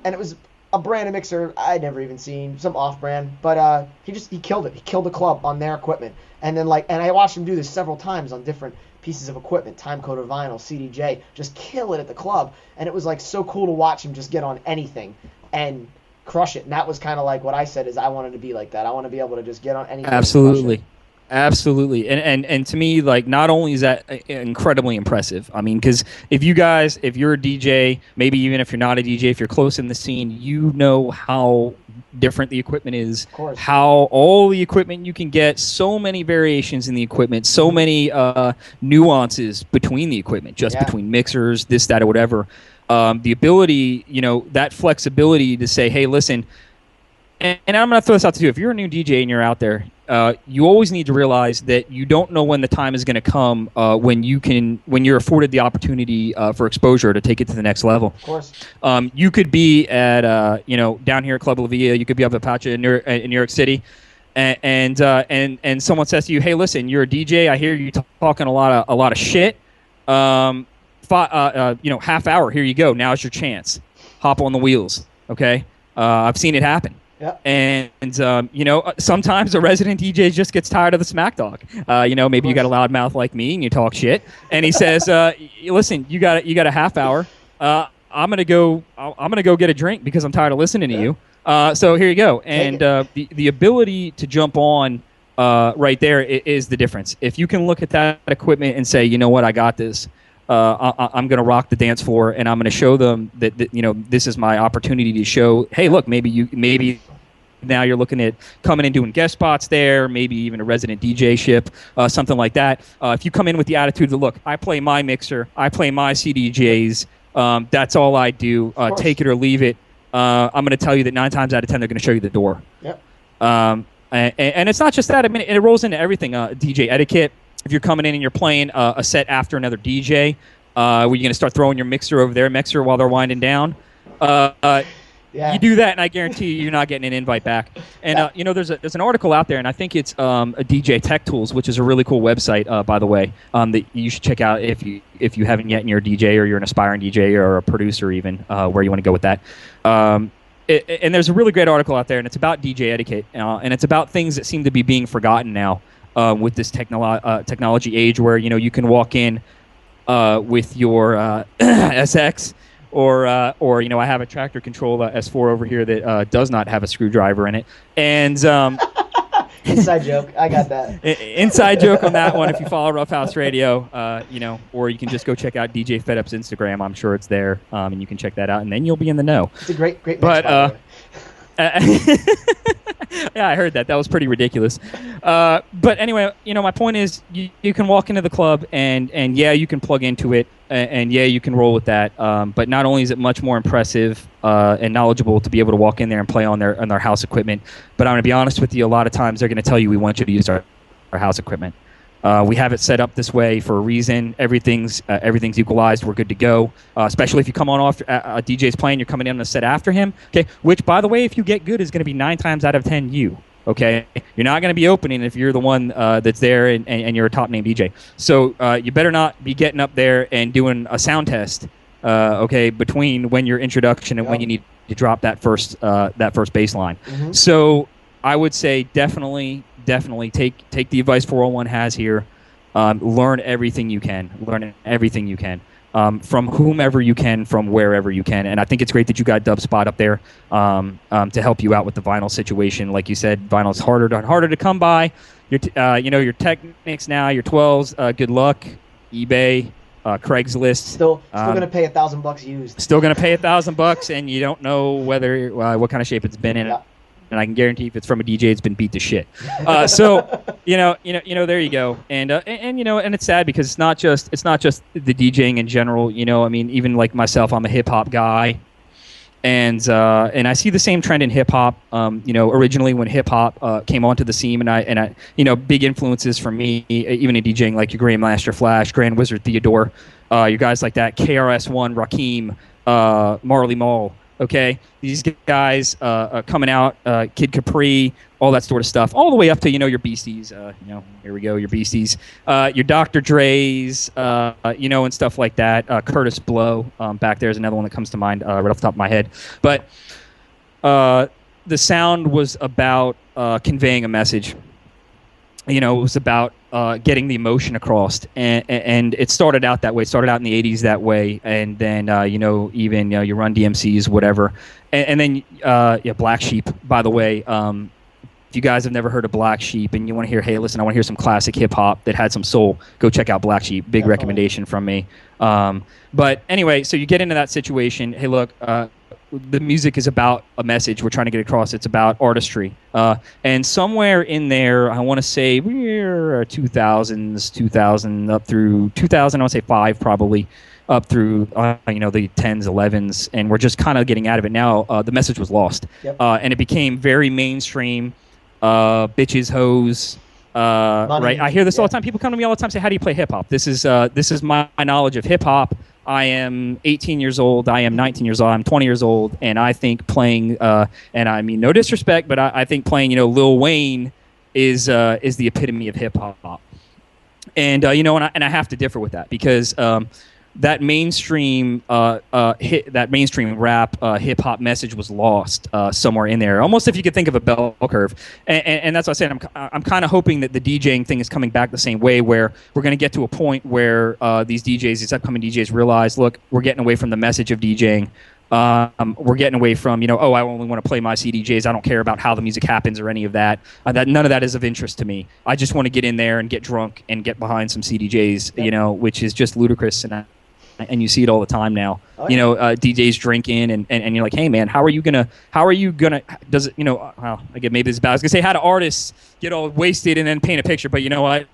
and it was a brand of mixer I'd never even seen, some off-brand, but he killed it. He killed the club on their equipment. And then and I watched him do this several times on different pieces of equipment, time coded vinyl, CDJ, just kill it at the club. And it was like so cool to watch him just get on anything and crush it. And that was kind of like what I said, is I wanted to be like that. I want to be able to just get on anything. Absolutely. And to me, like, not only is that incredibly impressive, I mean, because if you're a DJ, maybe even if you're not a DJ, if you're close in the scene, you know how different the equipment is, how all the equipment you can get, so many variations in the equipment, so many nuances between the equipment, between mixers, this, that, or whatever. The ability, that flexibility to say, hey, listen, and I'm going to throw this out to you. If you're a new DJ and you're out there, you always need to realize that you don't know when the time is going to come when you're afforded the opportunity for exposure to take it to the next level. Of course. You could be at, down here at Club La Villa. You could be up at Pacha in New York City. And someone says to you, hey, listen, you're a DJ. I hear you talking a lot of shit. Half hour, here you go. Now's your chance. Hop on the wheels, okay? I've seen it happen. Yep. And sometimes a resident DJ just gets tired of the smack talk. Maybe you got a loud mouth like me and you talk shit. And he says, listen, you got a half hour. I'm gonna go get a drink because I'm tired of listening to you. So here you go. And the ability to jump on right there is the difference. If you can look at that equipment and say, you know what, I got this. I'm going to rock the dance floor, and I'm going to show them that this is my opportunity to show. Hey, look, maybe now you're looking at coming and doing guest spots there, maybe even a resident DJ ship, something like that. If you come in with the attitude that, look, I play my mixer, I play my CDJs, that's all I do. Take it or leave it. I'm going to tell you that 9 times out of 10 they're going to show you the door. Yep. And it's not just that. I mean, it rolls into everything. DJ etiquette. If you're coming in and you're playing a set after another DJ, where you're going to start throwing your mixer over their mixer while they're winding down, you do that, and I guarantee you're not getting an invite back. And there's an article out there, and I think it's a DJ Tech Tools, which is a really cool website, by the way, that you should check out if you haven't yet, and you're a DJ or you're an aspiring DJ or a producer even, where you want to go with that. And there's a really great article out there, and it's about DJ etiquette, and it's about things that seem to be being forgotten now. With this technology age, where you can walk in with your SX, or I have a tractor control S4 over here that does not have a screwdriver in it, and inside joke, I got that. Inside joke on that one. If you follow Rough House Radio, or you can just go check out DJ FedUp's Instagram. I'm sure it's there, and you can check that out, and then you'll be in the know. It's a great mix, but. Yeah, I heard that. That was pretty ridiculous. But anyway, my point is, you can walk into the club and yeah, you can plug into it, and yeah, you can roll with that. But not only is it much more impressive and knowledgeable to be able to walk in there and play on their house equipment, but I'm going to be honest with you, a lot of times they're going to tell you we want you to use our house equipment. We have it set up this way for a reason. Everything's equalized. We're good to go. Especially if you come on off a DJ's playing, you're coming in on a set after him. Okay, which by the way, if you get good, is going to be 9 times out of 10 you. Okay, you're not going to be opening if you're the one that's there and you're a top name DJ. So you better not be getting up there and doing a sound test. Okay, between when your introduction and when you need to drop that first bass line. Mm-hmm. So I would say definitely take the advice 401 has here. Learn everything you can. From whomever you can, from wherever you can. And I think it's great that you got Dub Spot up there to help you out with the vinyl situation. Like you said, vinyl's harder to come by. Your Technics now, your 12s. Good luck. eBay. Craigslist. Still gonna pay $1,000 used. Still gonna pay $1,000, and you don't know whether what kind of shape it's been in. Yeah. And I can guarantee if it's from a DJ, it's been beat to shit. So, there you go. And it's sad because it's not just the DJing in general. I mean, even like myself, I'm a hip hop guy, and I see the same trend in hip hop. Originally when hip hop came onto the scene, and I big influences for me, even in DJing, like your Grandmaster Flash, Grand Wizard Theodore, your guys like that, KRS-One, Rakim, Marley Marl. Okay, these guys coming out, Kid Capri, all that sort of stuff, all the way up to your Beasties. Here we go, your Beasties, your Dr. Dre's, and stuff like that. Curtis Blow, back there is another one that comes to mind right off the top of my head. But the sound was about conveying a message. It was about getting the emotion across, and it started out that way. It started out in the 80s that way, and then even you Run DMCs, whatever, and then Black Sheep. By the way, if you guys have never heard of Black Sheep and you want to hear, hey, listen, I want to hear some classic hip hop that had some soul, go check out Black Sheep. Big recommendation from me. But anyway, so you get into that situation. Hey, look. The music is about a message we're trying to get across. It's about artistry. And somewhere in there, I want to say we're 2000 up through 2000, I want to say 5 probably, up through, the 10s, 11s, and we're just kind of getting out of it now. The message was lost. Yep. And it became very mainstream, bitches, hoes, right? I hear this all the time. People come to me all the time and say, how do you play hip-hop? This is my knowledge of hip-hop. I am 18 years old. I am 19 years old. I'm 20 years old, and I think playing, and I mean no disrespect, but I think playing, Lil Wayne is the epitome of hip hop, and and I have to differ with that because that mainstream that mainstream rap hip hop message was lost somewhere in there. Almost if you could think of a bell curve, and that's what I said. I'm kind of hoping that the DJing thing is coming back the same way, where we're going to get to a point where these upcoming DJs realize, look, we're getting away from the message of DJing. We're getting away from I only want to play my CDJs. I don't care about how the music happens or any of that. None of that is of interest to me. I just want to get in there and get drunk and get behind some CDJs, which is just ludicrous. And you see it all the time now. Oh, yeah. DJs drinking and you're like, hey man, how are you gonna does it well, again, maybe this is bad. I was gonna say, how do artists get all wasted and then paint a picture, but you know what?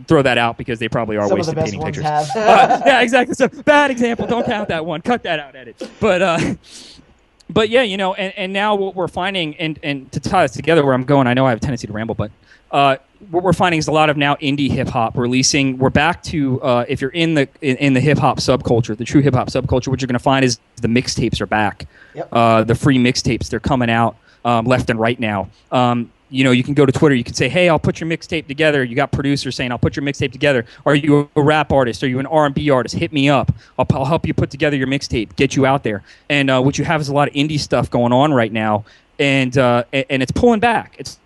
Throw that out because they probably are wasted painting pictures. Yeah, exactly. So bad example. Don't count that one. Cut that out. Edit. But yeah, and now what we're finding, and to tie this together where I'm going, I know I have a tendency to ramble, but what we're finding is a lot of now indie hip hop releasing. We're back to if you're in the hip hop subculture, the true hip hop subculture, what you're going to find is the mixtapes are back. Yep. The free mixtapes, they're coming out left and right now. You can go to Twitter. You can say, hey, I'll put your mixtape together. You got producers saying, I'll put your mixtape together. Are you a rap artist? Are you an R&B artist? Hit me up. I'll help you put together your mixtape, get you out there. And what you have is a lot of indie stuff going on right now. And it's pulling back. It's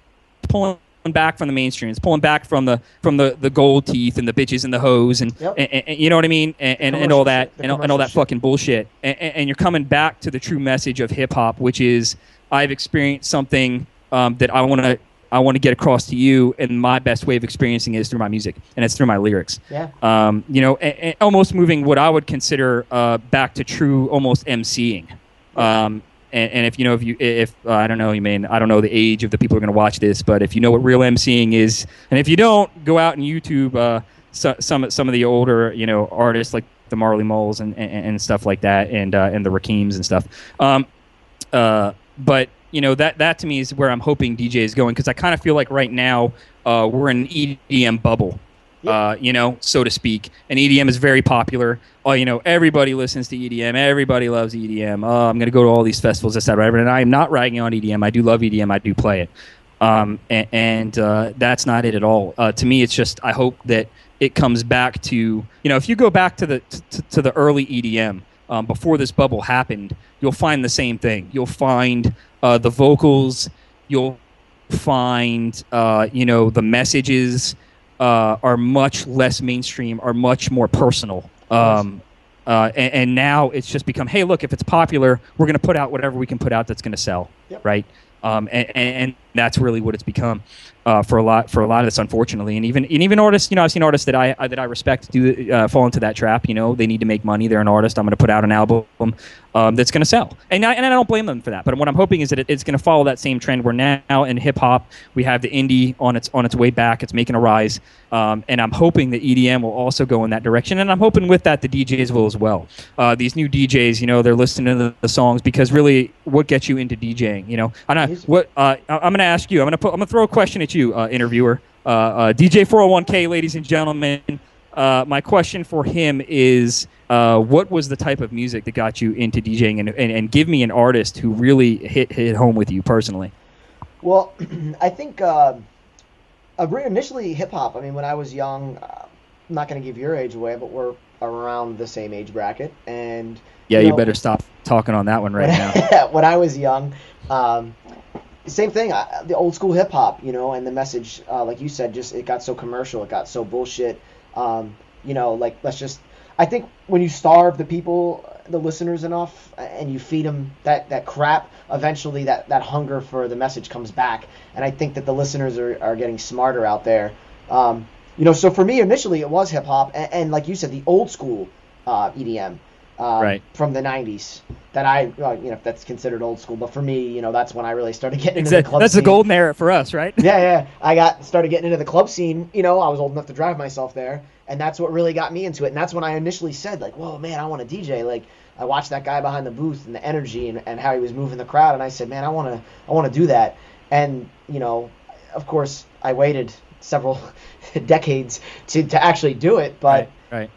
pulling back from the mainstream. It's pulling back from the gold teeth and the bitches and the hoes and, yep. and you know what I mean? And all that and all that fucking bullshit. And you're coming back to the true message of hip hop, which is I've experienced something that I want to get across to you, and my best way of experiencing it is through my music, and it's through my lyrics. Yeah. And almost moving what I would consider back to true almost MCing. Yeah. and if I don't know, I don't know the age of the people who are going to watch this, but if you know what real emceeing is, and if you don't, go out and YouTube some of the older artists like the Marley Moles and stuff like that, and the Rakeems and stuff. But that to me is where I'm hoping DJ is going, because I kind of feel like right now we're in an EDM bubble. So to speak. And EDM is very popular. Everybody listens to EDM. Everybody loves EDM. I'm going to go to all these festivals, etc. And I am not ragging on EDM. I do love EDM. I do play it. And that's not it at all. To me, it's just I hope that it comes back to, if you go back to the early EDM, before this bubble happened, you'll find the same thing. You'll find the vocals. You'll find, the messages are much less mainstream, are much more personal. And now it's just become, hey, look, if it's popular, we're going to put out whatever we can put out that's going to sell, right? And that's really what it's become for a lot of this, unfortunately. And even artists, I've seen artists that I respect fall into that trap. They need to make money. They're an artist. I'm going to put out an album that's going to sell, and I don't blame them for that. But what I'm hoping is that it's going to follow that same trend. Where now in hip hop we have the indie on its way back. It's making a rise, and I'm hoping that EDM will also go in that direction. And I'm hoping with that the DJs will as well. These new DJs, they're listening to the songs, because really, what gets you into DJing? I'm going to ask you. I'm going to throw a question at you, interviewer. DJ 401K, ladies and gentlemen. My question for him is, what was the type of music that got you into DJing, and give me an artist who really hit home with you personally. Well, I think initially hip hop. I mean, when I was young, I'm not going to give your age away, but we're around the same age bracket, and you better stop talking on that one right now. When I was young, same thing, the old school hip hop, and the message, like you said, just it got so commercial, it got so bullshit. I think when you starve the people, the listeners enough, and you feed them that crap, eventually that hunger for the message comes back. And I think that the listeners are getting smarter out there. So for me, initially it was hip hop, and like you said, the old school EDM. Right. From the 90s, that if that's considered old school, but for me, that's when I really started getting into the club That's scene. the golden era for us, right? Yeah. I started getting into the club scene. I was old enough to drive myself there, and that's what really got me into it. And that's when I initially said, like, whoa, man, I want to DJ. Like, I watched that guy behind the booth and the energy and how he was moving the crowd, and I said, man, I want to do that. And, of course, I waited several decades to actually do it, but, right.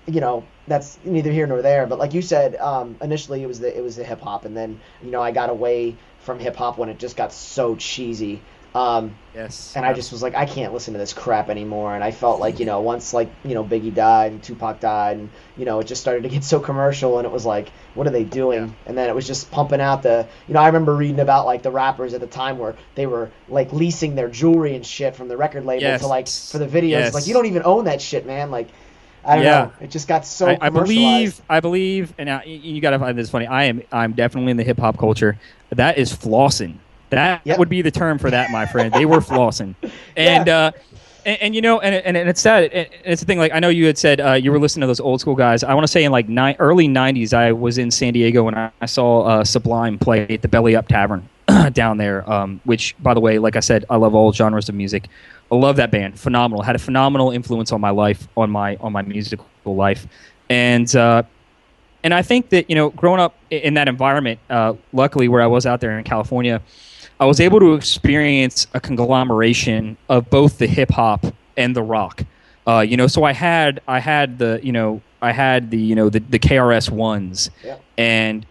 That's neither here nor there. But like you said, initially it was the hip hop, and then I got away from hip hop when it just got so cheesy. Yes. And I just was like, I can't listen to this crap anymore. And I felt like once Biggie died and Tupac died, and it just started to get so commercial, and it was like, what are they doing? Yeah. And then it was just pumping out the I remember reading about like the rappers at the time where they were like leasing their jewelry and shit from the record label to like for the videos. Yes. Like, you don't even own that shit, man. Like, I don't know. It just got so commercialized. I believe, and you got to find this funny. I'm definitely in the hip hop culture. That is flossing. That would be the term for that, my friend. They were flossing, and and it's sad. It's the thing. Like, I know you had said you were listening to those old school guys. I want to say in like early '90s, I was in San Diego and I saw Sublime play at the Belly Up Tavern down there. Which, by the way, like I said, I love all genres of music. I love that band. Phenomenal. Had a phenomenal influence on my life, on my musical life, and I think that growing up in that environment, luckily where I was out there in California, I was able to experience a conglomeration of both the hip hop and the rock. So I had the KRS Ones, and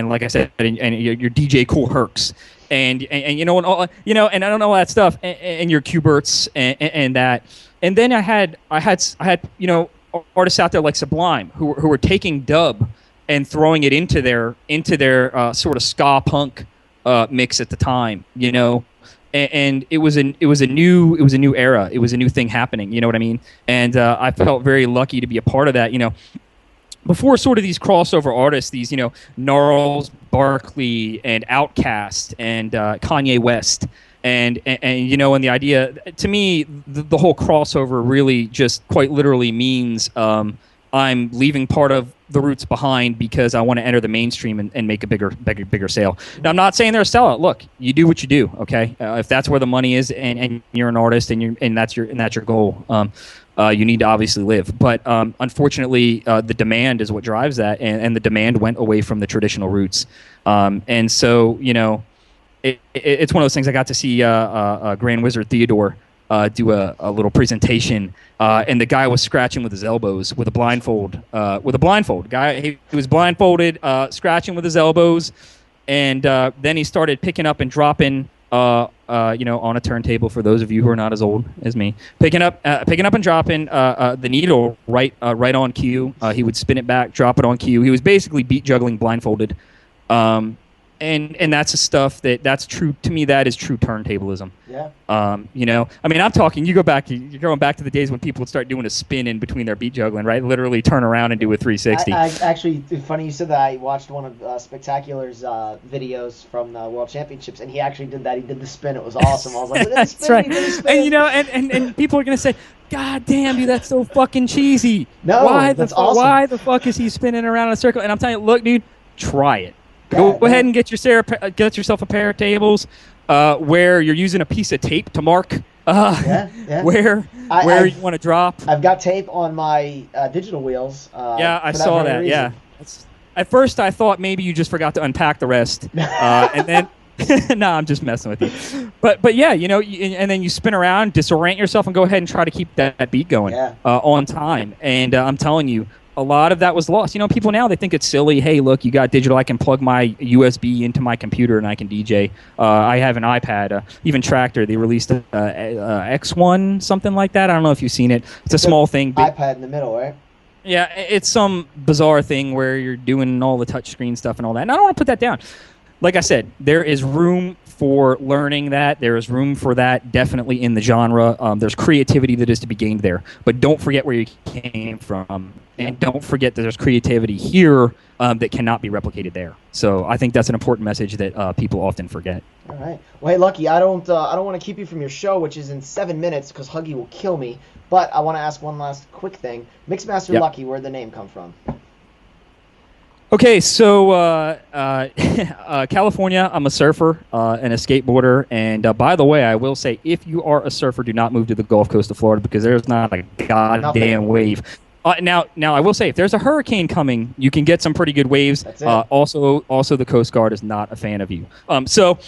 like I said, and your DJ Cool Hercs. And all and I don't know all that stuff, and your Q-Berts and that, and then I had artists out there like Sublime who were taking dub and throwing it into their sort of ska punk mix at the time, and it was a new era, it was a new thing happening, you know what I mean? And I felt very lucky to be a part of that, before sort of these crossover artists, these, Gnarls Barkley and Outkast and Kanye West. And the idea, to me, the whole crossover really just quite literally means, I'm leaving part of the roots behind because I want to enter the mainstream and make a bigger sale. Now, I'm not saying they're a sellout. Look, you do what you do, okay? If that's where the money is, and you're an artist, and that's your goal, you need to obviously live. But unfortunately, the demand is what drives that, and the demand went away from the traditional roots. And so, it's one of those things. I got to see Grand Wizard Theodore do a little presentation, and the guy was scratching with his elbows with a blindfold. Guy, he was blindfolded, scratching with his elbows, and then he started picking up and dropping, on a turntable. For those of you who are not as old as me, picking up and dropping the needle right on cue. He would spin it back, drop it on cue. He was basically beat juggling blindfolded. And that's the stuff that's true to me. That is true turntablism. Yeah. I mean, I'm talking. You're going back to the days when people would start doing a spin in between their beat juggling, right? Literally turn around and do a 360. I actually, funny you said that. I watched one of Spectacular's videos from the World Championships, and he actually did that. He did the spin. It was awesome. I was like, look at the spin. That's right. He did the spin. And people are gonna say, God damn, dude, that's so fucking cheesy. No, that's awesome. Why the fuck is he spinning around in a circle? And I'm telling you, look, dude, try it. Go ahead and get yourself a pair of tables where you're using a piece of tape to mark where you want to drop. I've got tape on my digital wheels. I saw that. Reason. Yeah. At first, I thought maybe you just forgot to unpack the rest, and then no, I'm just messing with you. But yeah, and then you spin around, disorient yourself, and go ahead and try to keep that beat going on time. And I'm telling you, a lot of that was lost. People now, they think it's silly. Hey, look, you got digital. I can plug my USB into my computer and I can DJ. I have an iPad. Even Tractor, they released X1, something like that. I don't know if you've seen it. It's a small thing. iPad in the middle, right? Yeah, it's some bizarre thing where you're doing all the touchscreen stuff and all that. And I don't want to put that down. Like I said, there is room for learning that. There is room for that definitely in the genre. There's creativity that is to be gained there. But don't forget where you came from. And don't forget that there's creativity here that cannot be replicated there. So I think that's an important message that people often forget. All right. Well, hey, Lucky, I don't want to keep you from your show, which is in 7 minutes, because Huggy will kill me. But I want to ask one last quick thing. Mixmaster Lucky, where'd the name come from? Okay, so California, I'm a surfer and a skateboarder. And by the way, I will say, if you are a surfer, do not move to the Gulf Coast of Florida because there's not a goddamn wave. Now, I will say, if there's a hurricane coming, you can get some pretty good waves. That's it. Also, the Coast Guard is not a fan of you. So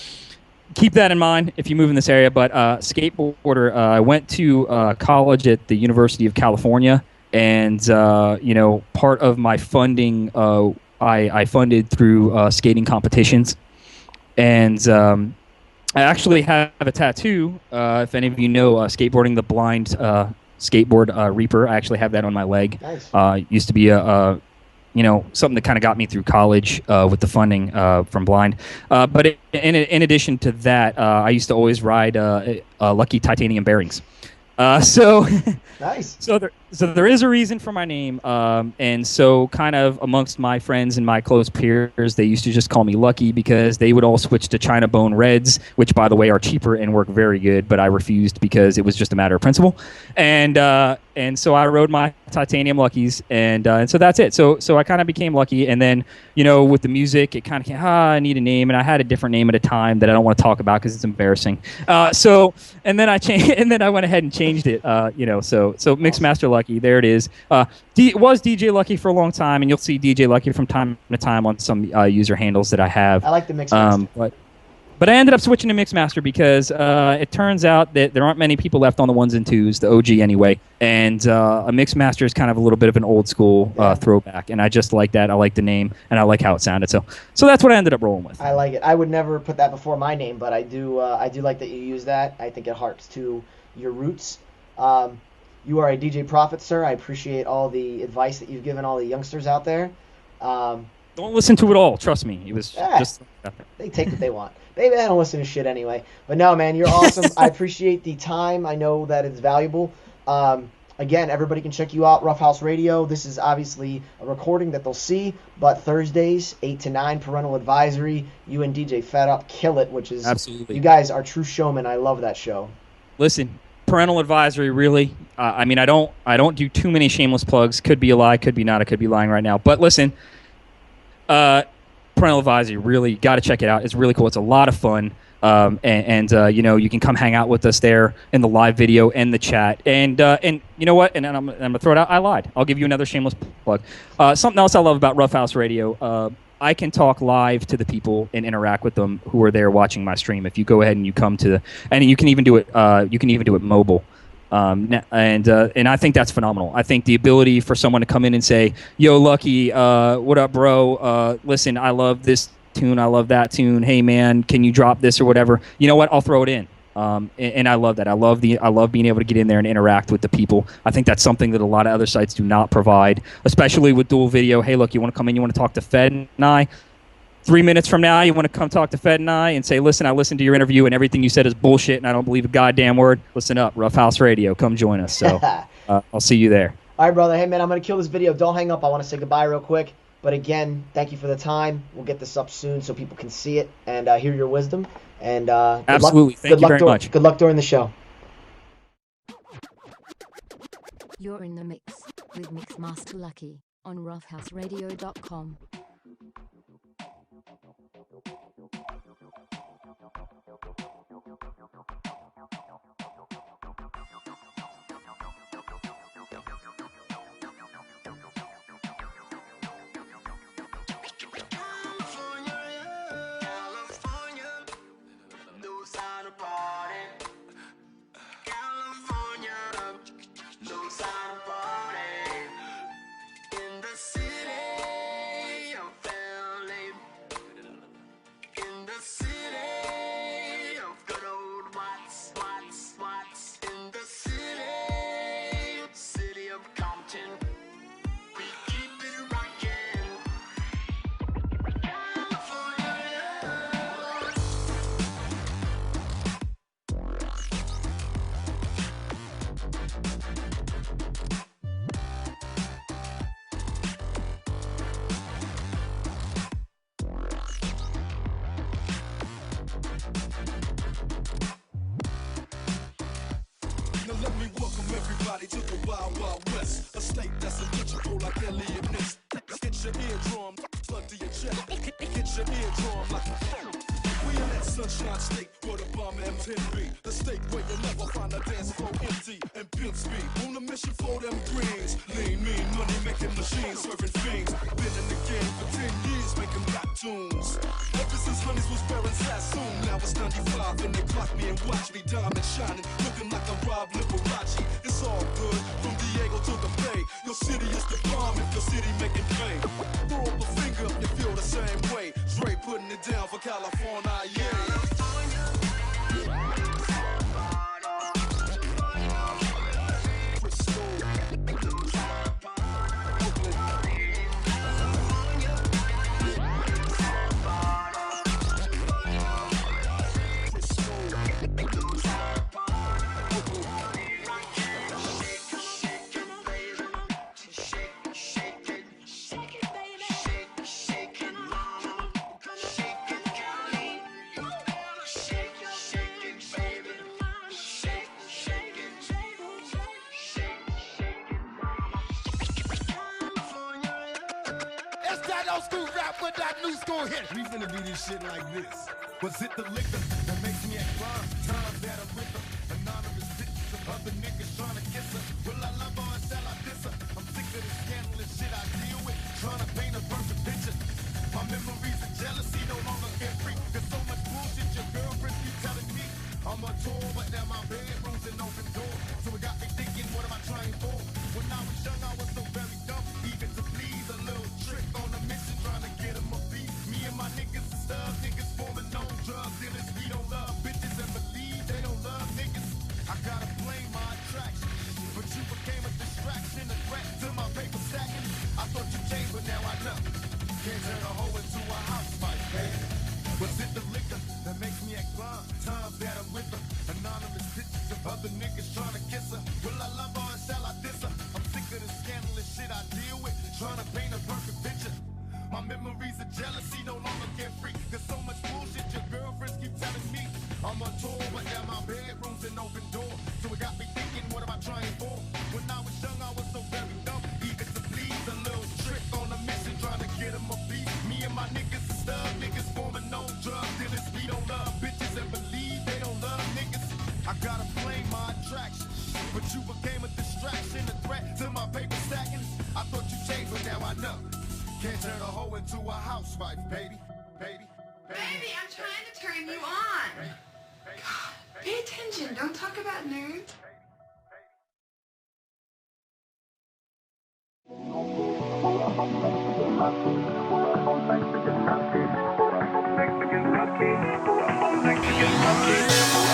keep that in mind if you move in this area. But skateboarder, I went to college at the University of California. And, part of my funding, I funded through skating competitions. And I actually have a tattoo. If any of you know Skateboarding the Blind Skateboard Reaper, I actually have that on my leg. Nice. Used to be something that kind of got me through college with the funding from Blind. But in addition to that, I used to always ride Lucky titanium bearings. Nice. So there is a reason for my name, and so kind of amongst my friends and my close peers, they used to just call me Lucky because they would all switch to China Bone Reds, which by the way are cheaper and work very good, but I refused because it was just a matter of principle, and so I rode my titanium Luckies, and so that's it. So I kind of became Lucky, and then with the music, it kind of came, I need a name, and I had a different name at a time that I don't want to talk about because it's embarrassing. And then I changed, and then I went ahead and changed it. So MixMaster Lucky, there it is. Was DJ Lucky for a long time, and you'll see DJ Lucky from time to time on some user handles that I have. I like the MixMaster. But I ended up switching to MixMaster because it turns out that there aren't many people left on the ones and twos, the OG anyway. And a MixMaster is kind of a little bit of an old school throwback, and I just like that. I like the name, and I like how it sounded. So that's what I ended up rolling with. I like it. I would never put that before my name, but I do like that you use that. I think it harks to your roots. You are a DJ prophet, sir. I appreciate all the advice that you've given all the youngsters out there. Don't listen to it all. Trust me. It was just... They take what they want. They don't listen to shit anyway. But no, man, you're awesome. I appreciate the time. I know that it's valuable. Again, everybody can check you out, Rough House Radio. This is obviously a recording that they'll see, but Thursdays, 8 to 9, parental advisory. You and DJ Fed Up kill it, which is... Absolutely. You guys are true showmen. I love that show. Listen, parental advisory, really? I mean, I don't do too many shameless plugs. Could be a lie, could be not. I could be lying right now. But listen, Parental Advisory, really got to check it out. It's really cool. It's a lot of fun. You know, you can come hang out with us there in the live video and the chat. And you know what? And I'm gonna throw it out. I lied. I'll give you another shameless plug. Something else I love about Rough House Radio. I can talk live to the people and interact with them who are there watching my stream. If you go ahead and you come to, and you can even do it. You can even do it mobile. And I think that's phenomenal. I think the ability for someone to come in and say, "Yo, Lucky, what up, bro? Listen, I love this tune. I love that tune. Hey, man, can you drop this or whatever? You know what? I'll throw it in." And I love that. I love being able to get in there and interact with the people. I think that's something that a lot of other sites do not provide, especially with dual video. Hey, look, you want to come in? You want to talk to Fed and I? 3 minutes from now, you want to come talk to Fed and I and say, listen, I listened to your interview and everything you said is bullshit and I don't believe a goddamn word. Listen up, Rough House Radio. Come join us. So I'll see you there. All right, brother. Hey, man, I'm going to kill this video. Don't hang up. I want to say goodbye real quick. But again, thank you for the time. We'll get this up soon so people can see it and hear your wisdom. And absolutely. Thank you very much. Good luck during the show. You're in the mix with MixMasterLucky on roughhouseradio.com. Let me welcome everybody to the Wild Wild West, a state that's untouchable like Elliot Ness. Hit your eardrum, plug to your chest. Hit your eardrum like a we in that sunshine state where the bomber M10 be. The state where you never find a dance floor empty and pimp speed. On a mission for them greens. Lean, mean, money making machines, serving fiends. Been in the game for 10 years making rap tunes. Ever since Honeys was wearing Sassoon, now it's 95 and they clock me and watch me diamond shining, looking like a Rob Liberace. It's all good from Diego to the Bay. Your city is the bomb if your city making fame. Throw up a finger if you feel the same way. Dre putting it down for California, yeah. Old school rap, but that new school hit. We finna be this shit like this. Was it the liquor that makes me act crime? Times that I'm with her. Anonymous bitches of other niggas trying to kiss her. Will I love her or shall I diss her? I'm sick of the scandalous shit I deal with. Trying to paint a perfect picture. My memories of jealousy no longer carefree. There's so much bullshit your girlfriend keep telling me. I'm a tour, but now my bedroom's an open door. So it got me thinking, what am I trying for? When I was young, I was so very dumb. Even to please a little trick on a mission, trying to get him a beat. Me and my niggas is stuff, niggas forming no drug dealers. We don't love bitches and believe they don't love niggas. I gotta blame my attraction, but you became a distraction, a threat to my paper stacking. I thought you changed, but now I know. Can't turn a hoe into a house fight, baby. Was it the liquor that makes me act blind? Times that I'm with her. Anonymous pictures of other niggas trying to kiss her. Will I love her or shall I diss her? I'm sick of the scandalous shit I deal with. Trying to paint a perfect picture. My memories of jealousy no longer carefree. There's so much bullshit your girlfriends keep telling me. I'm on tour, but now my bedroom's an open door. So it got me thinking, what am I trying for? But you became a distraction, a threat to my paper stacking. I thought you changed, but now I know. Can't turn a hoe into a housewife, baby. Baby, Baby, I'm trying to turn you on. God, pay attention. Don't talk about nudes. Mexican lucky.